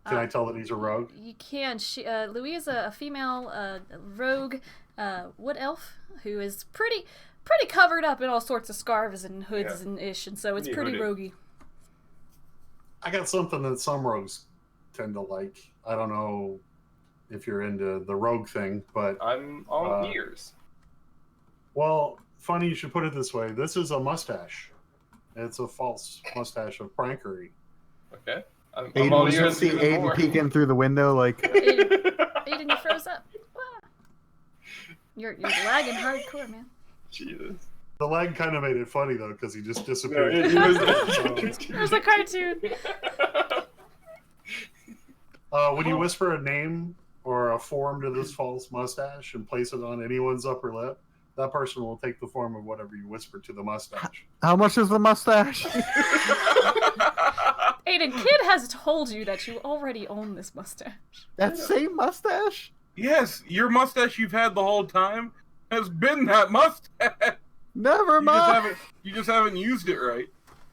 Can I tell that he's a rogue? You can. Loowee is a female rogue wood elf who is pretty covered up in all sorts of scarves and hoods and ish, and so it's pretty roguey. I got something that some rogues tend to like. I don't know if you're into the rogue thing, but I'm all ears. Well, funny you should put it this way. This is a mustache. It's a false mustache of prankery. Okay. I'm Aiden, all we ears see even Aiden more. peeking through the window like, Aiden, you froze up. Ah. You're lagging hardcore, man. Jesus. The leg kind of made it funny though, because he just disappeared. There's a cartoon. When you whisper a name or a form to this false mustache and place it on anyone's upper lip, that person will take the form of whatever you whisper to the mustache. how much is the mustache? Aiden, Kid has told you that you already own this mustache. That same mustache? Yes, your mustache you've had the whole time has been that mustache. Never mind. You just haven't used it right.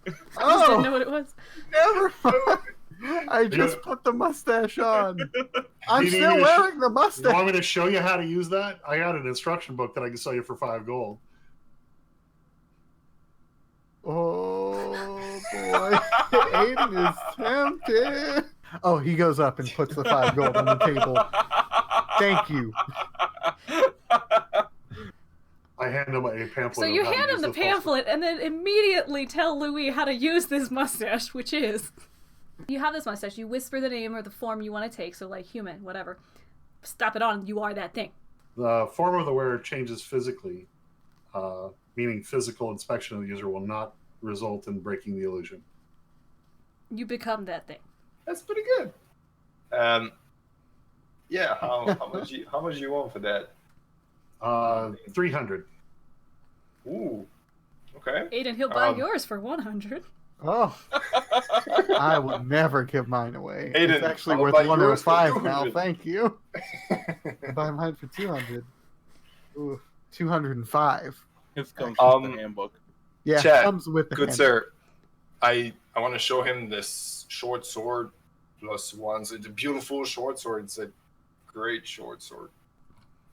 I just didn't know what it was. Never mind. I just put the mustache on. I'm You need still me to wearing the You mustache. want me to show you how to use that? I got an instruction book that I can sell you for 5 gold. Oh boy, Aiden is tempted. Oh, he goes up and puts the 5 gold on the table. Thank you. I hand him a pamphlet. So you hand him the pamphlet and then immediately tell Loowee how to use this mustache, which is... You have this mustache, you whisper the name or the form you want to take, so like human, whatever. Stop it on, you are that thing. The form of the wearer changes physically, meaning physical inspection of the user will not result in breaking the illusion. You become that thing. That's pretty good. Yeah. How much you want for that? 300. Ooh. Okay. Aiden, he'll buy yours for 100. Oh, I will never give mine away. Aiden, It's actually I'll worth buy yours for 105 now. 200. Thank you. I'll buy mine for 200. Ooh, 205. This comes with the handbook. Yeah, Chat, comes with the Good hand. sir. I want to show him this short sword +1. So it's a beautiful short sword. It's a great short sword.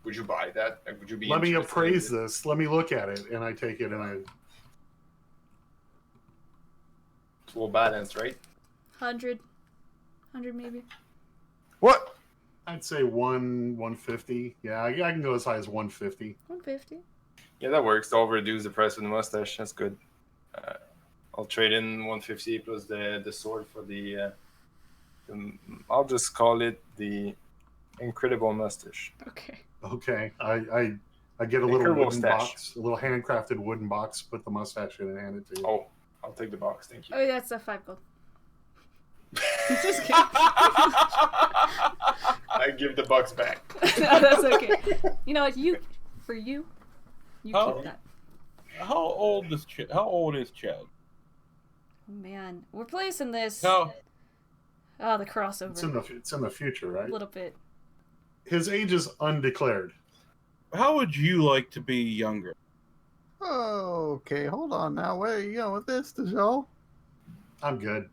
Would you buy that? Like, would you be Let me interested appraise in it? this. Let me look at it. And I take it and I... It's well balanced, right? 100 maybe. What? I'd say 150. Yeah, I can go as high as 150. 150. Yeah, that works. I'll reduce the price of the mustache. That's good. I'll trade in 150 plus the sword for the I'll just call it the incredible mustache. Okay. Okay. I get a little Incredible wooden stash. box, a little handcrafted wooden box, put the mustache in and hand it to you. Oh, I'll take the box. Thank you. Oh, that's a 5 gold. Just kidding. I give the box back. No, that's okay. You know what? You keep that. How old is Chad? Oh, man, we're placing this. How Oh, the crossover. It's in the future, right? A little bit. His age is undeclared. would you like to be younger? Okay, hold on now. Where are you going with this, Dajjal? I'm good.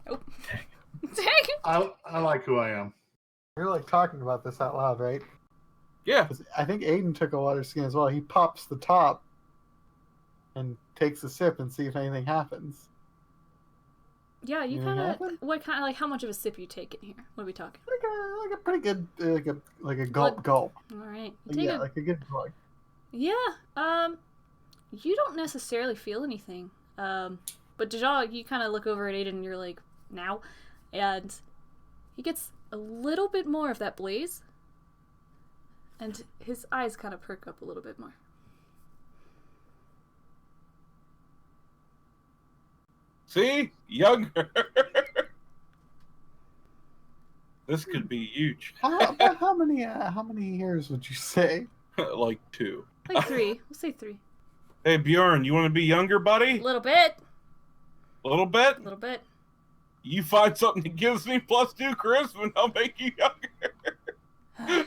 Oh. Dang it. I like who I am. You're like talking about this out loud, right? Yeah. 'Cause I think Aiden took a water skin as well. He pops the top and takes a sip and see if anything happens. Yeah, you Anything kind of. happen? What kind of like? How much of a sip you take in here? What are we talking? Like a pretty good like a gulp gulp. All right. Yeah, like a good plug. Yeah. You don't necessarily feel anything. But Dajjal, you kind of look over at Aiden and you're like, now, and he gets a little bit more of that blaze, and his eyes kind of perk up a little bit more. See? Younger. This could be huge. How many years would you say? Like 2. Like 3. We'll say 3. Hey, Bjorn, you want to be younger, buddy? A little bit. A little bit? A little bit. You find something that gives me +2 charisma, and I'll make you younger.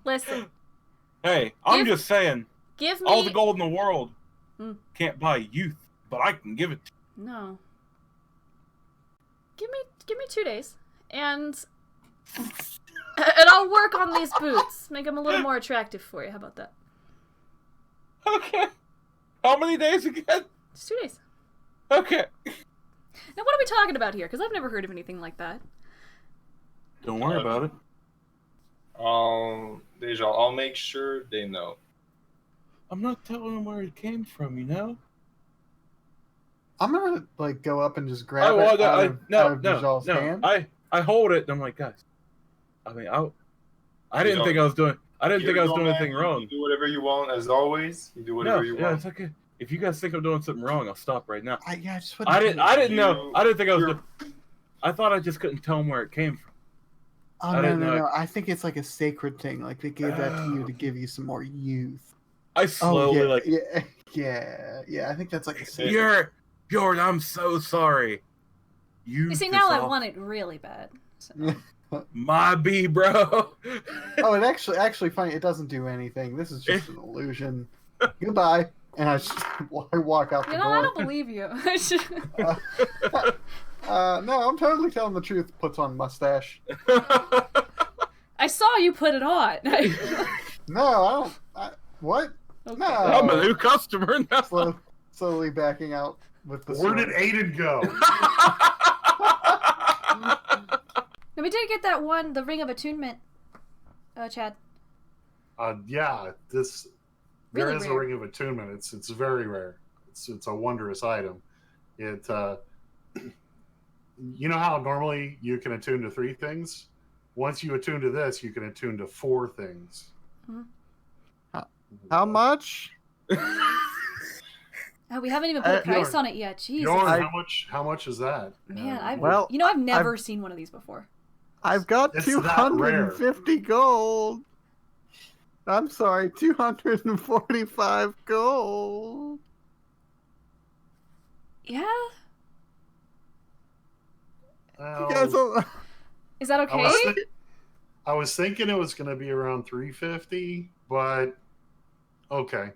Listen. Hey, I'm just saying, Give me all the gold in the world Hmm. can't buy youth, but I can give it to you. No. Give me 2 days, and I'll work on these boots, make them a little more attractive for you. How about that? Okay. How many days again? Just 2 days. Okay. Now, what are we talking about here? Because I've never heard of anything like that. Don't worry about it. Dajjal, I'll make sure they know. I'm not telling them where it came from, you know? I'm gonna like go up and just grab it out of Dajjal's hand. I hold it and I'm like, guys. I mean, I didn't think I was doing. I didn't think I was doing anything wrong. You do whatever you want, as always. You do whatever you want. Yeah, it's okay. If you guys think I'm doing something wrong, I'll stop right now. I didn't know. I didn't think I was. I thought I just couldn't tell them where it came from. Oh, no. I think it's like a sacred thing. Like they gave that to you to give you some more youth. I slowly I think that's like a sacred. Bjorn, I'm so sorry. You see, now I want it really bad. So. My B, bro. Oh, it actually funny. It doesn't do anything. This is just an illusion. Goodbye. And I walk out the door. I don't believe you. No, I'm totally telling the truth. Puts on mustache. I saw you put it on. No, I don't. What? Okay. No. I'm a new customer now. Slowly backing out with the Where sword. did Ayden go? Now, we did get that one, the Ring of Attunement, Chad. Yeah, this Really there is rare. a ring of attunement. It's very rare. It's a wondrous item. It you know how normally you can attune to 3 things? Once you attune to this, you can attune to 4 things. Mm-hmm. How much? We haven't even put a price on it yet. Jeez. Bjorn, how much is that? Man, Well, I've never seen one of these before. I've got It's that 250 gold. I'm sorry, 245 gold. Yeah? Well, You guys don't... Is that okay? I was thinking it was going to be around 350, but okay.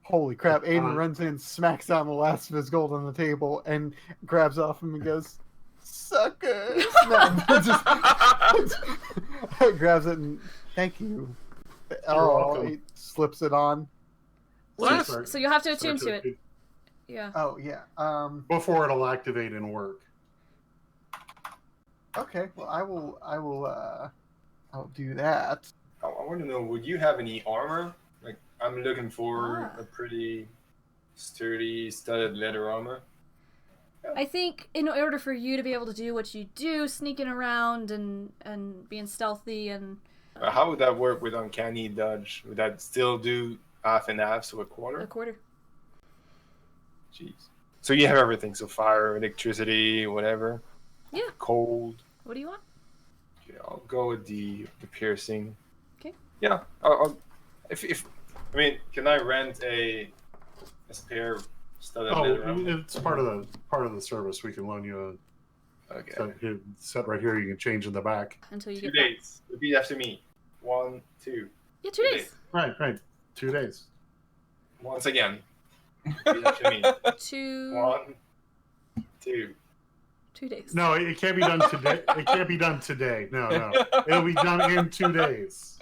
Holy crap, Ayden runs in, smacks down the last of his gold on the table, and grabs off him and goes, suckers! No, just grabs it and, thank you. welcome. He slips it on. So you'll have to attune to it. Yeah. Oh, yeah. Before it'll activate and work. Okay, well, I'll do that. I want to know, would you have any armor? Like, I'm looking for a pretty sturdy, studded leather armor. I think in order for you to be able to do what you do, sneaking around and being stealthy and... How would that work with Uncanny Dodge? Would that still do half and half, so a quarter? A quarter. Jeez. So you have everything, so fire, electricity, whatever. Yeah. Cold. What do you want? Yeah, I'll go with the piercing. Okay. Yeah. I'll I mean, can I rent a spare studded leather armor? It's part of the service. We can loan you a set right here. You can change in the back. Until you 2 get back. days. Repeat after me. 1, 2. Yeah, 2 days. Right. 2 days. Once again. Repeat after me. 2 1, 2. 2 days. No, it can't be done today. It can't be done today. No. It'll be done in 2 days.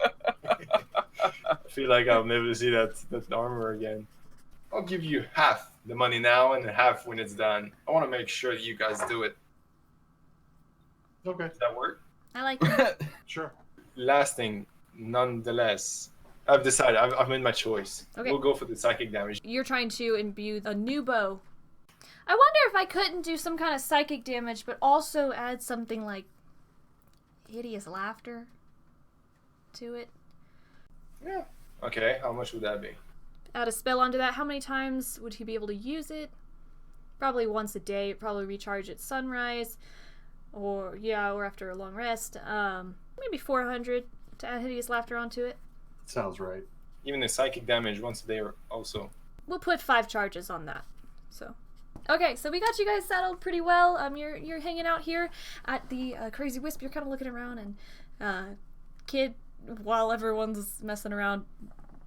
I feel like I'll never see that armor again. I'll give you half the money now and half when it's done. I want to make sure that you guys do it. Okay. Does that work? I like it. Sure. Last thing, nonetheless, I've decided. I've made my choice. Okay. We'll go for the psychic damage. You're trying to imbue a new bow. I wonder if I couldn't do some kind of psychic damage, but also add something like hideous laughter to it. Yeah. Okay. How much would that be? add a spell onto that, how many times would he be able to use it? Probably once a day. Probably recharge at sunrise, or after a long rest. Maybe 400 to add hideous laughter onto it. Sounds right. Even the psychic damage once a day also. We'll put 5 charges on that. So, okay, so we got you guys settled pretty well. You're hanging out here at the Crazy Wisp. You're kind of looking around, and Kid, while everyone's messing around,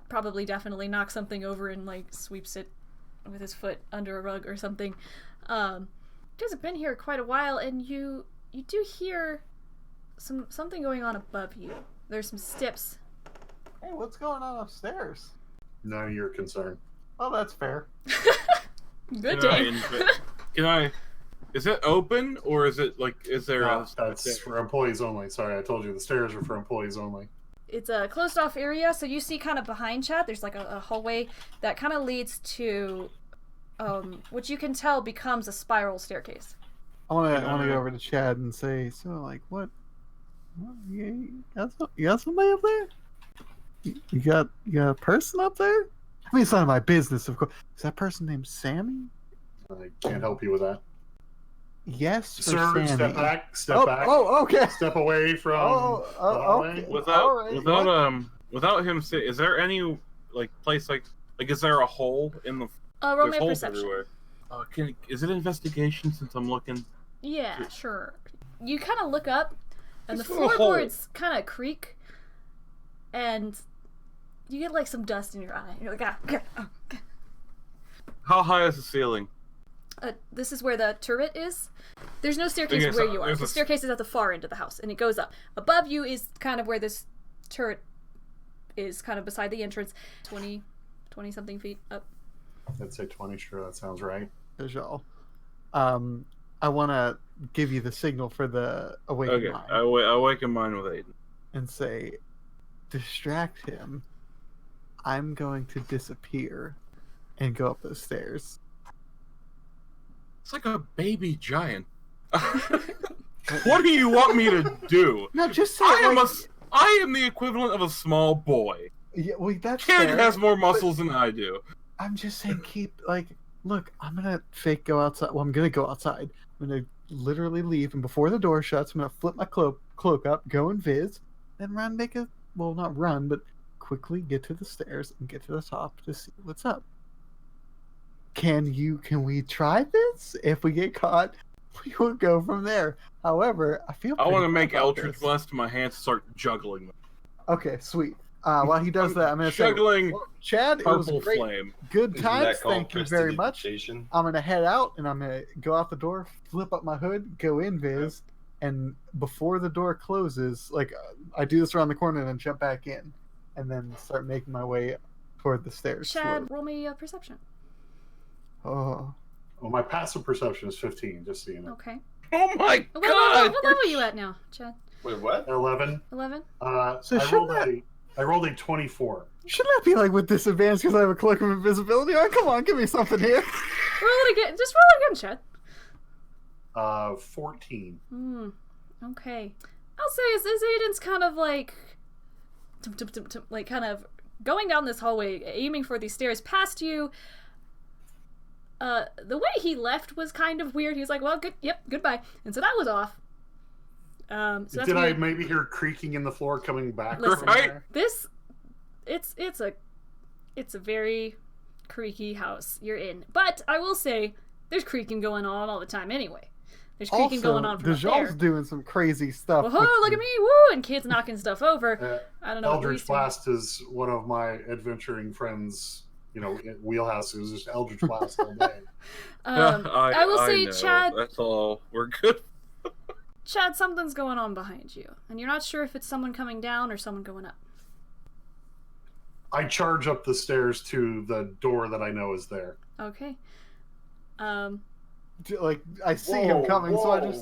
probably definitely knocks something over and like sweeps it with his foot under a rug or something. You guys have been here quite a while, and you do hear something going on above you. There's some steps. Hey, what's going on upstairs? None of your concern. Oh, that's fair. Good day. Can I? Is it open, or is it like? Is there? No, that's for employees only. Sorry, I told you the stairs are for employees only. It's a closed off area, so you see kind of behind Chad, there's like a hallway that kind of leads to which you can tell becomes a spiral staircase. I want to go over to Chad and say, so like, what you got somebody up there? You got a person up there? I mean, it's none of my business, of course. Is that person named Sammy? I can't help you with that. Yes, Sir, Sammy. step back. Oh, okay. Step away from the hallway. Okay. Without him say, is there any like place like is there a hole in the? Roll me a holes perception. everywhere. Is it investigation since I'm looking? Yeah, sure. You kind of look up, and Just the a hole. floorboards kind of creak, and you get like some dust in your eye. You're like, okay. How high is the ceiling? This is where the turret is. There's no staircase Okay, so where you are. there's The a- staircase is at the far end of the house, and it goes up. Above you is kind of where this turret is, kind of beside the entrance. 20 something feet up. I'd say 20. Sure, that sounds right. Dajjal. I want to give you the signal for the awakened Okay, mind I awaken mine with Ayden. and say, distract him. I'm going to disappear and go up those stairs. It's like a baby giant. What do you want me to do? No, just say I am the equivalent of a small boy. Yeah, well, that's Kid fair, has more muscles than I do. I'm just saying, look, I'm gonna fake go outside. Well, I'm gonna go outside. I'm gonna literally leave, and before the door shuts, I'm gonna flip my cloak up, go and viz, then not run, but quickly get to the stairs and get to the top to see what's up. Can we try this? If we get caught, we will go from there. However, I want to make Eldritch Blast my hands start juggling them. Okay, sweet. While he does that, I'm going to say, juggling Chad, it was purple great. flame. Good Isn't times. that called Thank you very much. prestidigitation? I'm going to head out, and I'm going to go out the door, flip up my hood, go in viz, and before the door closes, I do this around the corner and then jump back in, and then start making my way toward the stairs. Chad, slowly. roll me a perception. Oh. Well, my passive perception is 15, just so you know. Okay. Oh my What god! level are you at now, Chad? Wait, what? 11. 11? So I rolled a 24. Shouldn't I be with disadvantage because I have a cloak of invisibility on? Come on, give me something here. Roll it again. Just roll it again, Chad. 14. Okay. I'll say as Aiden's kind of kind of going down this hallway, aiming for these stairs past you. The way he left was kind of weird. He was like, well, goodbye. And so that was off. So Did I maybe hear creaking in the floor coming back? Listen, Right? It's a very creaky house you're in. But I will say, there's creaking going on all the time anyway. There's creaking going on from up Dajjal's there. doing some crazy stuff. Whoa, look at me, woo! And kids knocking stuff over. I don't know what Eldritch he's doing. Blast is one of my adventuring friends, wheelhouse. It was just Eldritch Blast all day. I will say, know. Chad, That's all. We're good. Chad, something's going on behind you. And you're not sure if it's someone coming down or someone going up. I charge up the stairs to the door that I know is there. Okay. I see him coming, so I just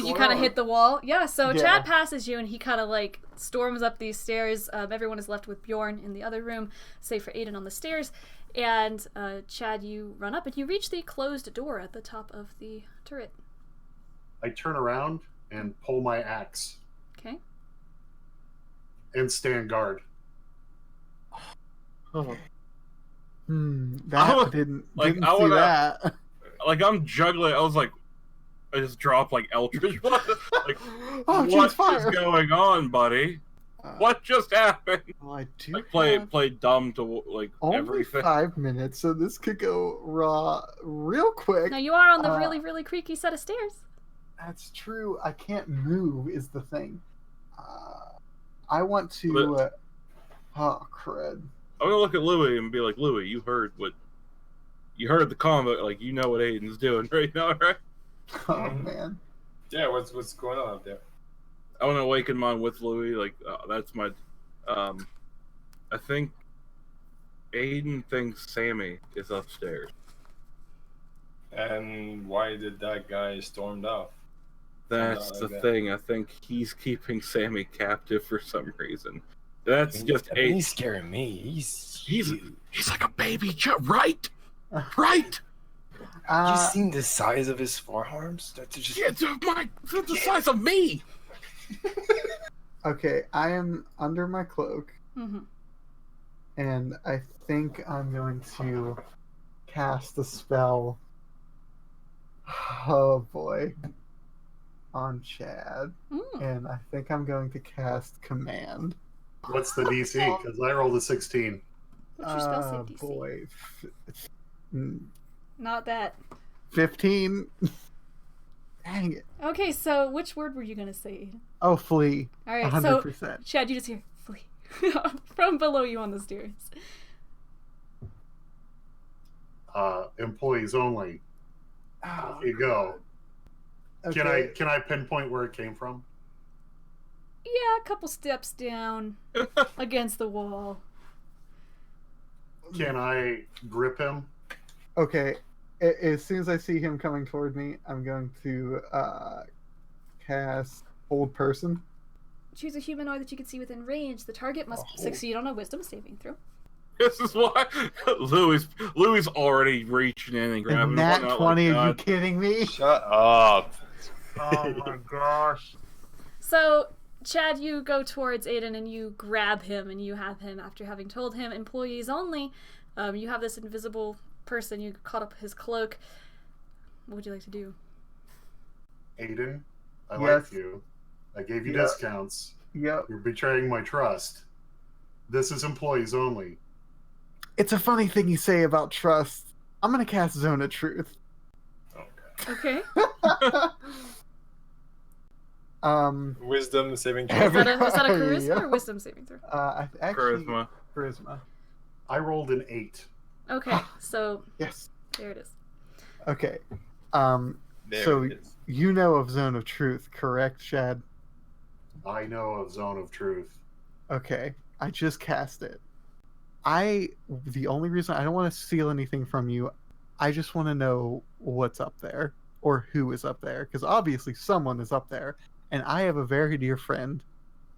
you kind of hit the wall? Yeah, so Yeah. Chad passes you and he kind of storms up these stairs. Everyone is left with Bjorn in the other room, save for Ayden on the stairs. And Chad, you run up and you reach the closed door at the top of the turret. I turn around and pull my axe Okay. and stand guard. Oh. That I didn't like, didn't I see wanna- that. Like, I'm juggling. I was like, I just dropped like Eldritch. Like, Oh, what geez, is fire! going on, buddy? What just happened? Well, I do Like, have play dumb to like only everything. 5 minutes, so this could go raw real quick. Now you are on the Uh, really, really creaky set of stairs. That's true. I can't move is the thing. I want to. Oh crud! I'm gonna look at Loowee and be like, Loowee, you heard the combo. Like, you know what Ayden's doing right now, right? Oh man. Yeah, what's going on up there? I want to awaken mine with Loowee. Like, that's my. I think Ayden thinks Sammy is upstairs. And why did that guy stormed off? That's Like the that. thing. I think he's keeping Sammy captive for some reason. That's just He's Ayden. scaring me. He's He's like a baby, right? Right? You seen the size of his forearms? That's just Yeah, it's the size of me. Okay, I am under my cloak, Mm-hmm. and I think I'm going to cast a spell. Oh boy. On Chad. Mm. And I think I'm going to cast Command. What's the DC? Because I rolled a 16. What's your spell save DC? Boy. Not that. 15. Dang it. Okay, so which word were you gonna say? Oh, flee. All right, so 100%. Chad, you just hear flee from below you on the stairs. Employees only. Off you go. Okay. Can I pinpoint where it came from? Yeah, a couple steps down against the wall. Can I grip him? Okay. As soon as I see him coming toward me, I'm going to cast Hold Person. Choose a humanoid that you can see within range. The target must succeed on a Wisdom saving throw. This is why Louie's already reaching in and grabbing Nat one out 20, like are you that. kidding me? shut up. Oh my gosh. So, Chad, you go towards Ayden and you grab him, and you have him, after having told him employees only, you have this invisible person, you caught up his cloak. What would you like to do? Ayden, I Yes. like you. I gave you Yeah. discounts. Yep. You're betraying my trust. This is employees only. It's a funny thing you say about trust. I'm going to cast Zone of Truth. Okay. Wisdom saving Is that a charisma Yeah. or Wisdom saving throw? Actually, Charisma. Charisma. I rolled an 8. Okay, so Yes. there it is. Okay. There So it is. you know of Zone of Truth, correct, Chad? I know of Zone of Truth. Okay. I just cast it. The only reason I don't want to steal anything from you, I just want to know what's up there or who is up there, because obviously someone is up there, and I have a very dear friend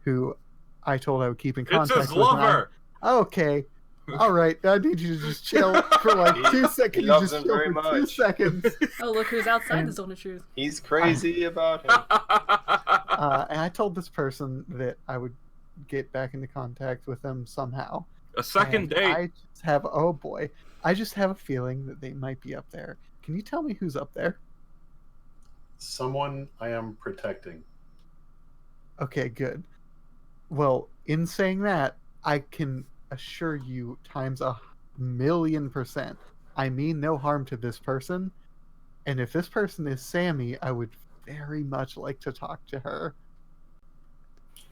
who I told I would keep in It's contact his with. and lover. Okay. All right. I need you to just chill for like 2 seconds. He You loves just him chill very for 2 much. seconds. Oh, look who's outside And- the Zone of Truth. He's crazy about him. And I told this person that I would get back into contact with them somehow. A second And date. I just have, oh boy, I just have a feeling that they might be up there. Can you tell me who's up there? Someone I am protecting. Okay, good. Well, in saying that, I can assure you times 1,000,000%, I mean no harm to this person. And if this person is Sammy, I would very much like to talk to her.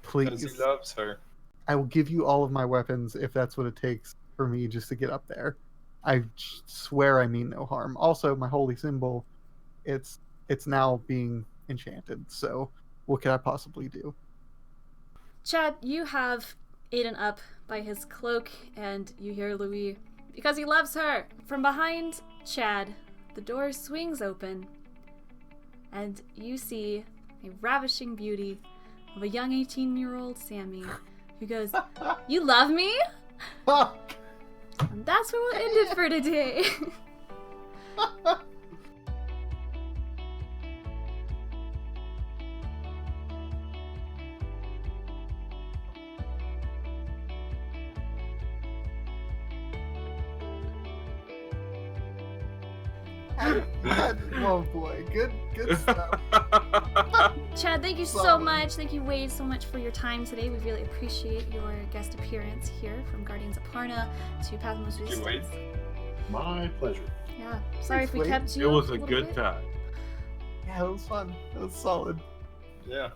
Because he Please. loves her. I will give you all of my weapons if that's what it takes for me just to get up there. I swear I mean no harm. Also, my holy symbol, it's now being enchanted. So, what could I possibly do? Chad, you have Ayden up by his cloak, and you hear Loowee, because he loves her. From behind Chad, the door swings open, and you see a ravishing beauty of a young 18-year-old Sammy, who goes, "You love me?" And that's where we'll end it for today. Oh boy, good stuff. Chad, thank you so Solid. much. Thank you, Wade, so much for your time today. We really appreciate your guest appearance here from Guardians of Parna to Path of Most Thank you, Wade. Resistance. My pleasure. Yeah, sorry Thanks, if we Wade. kept you. It was a little good bit. time. Yeah, it was fun. It was solid. Yeah.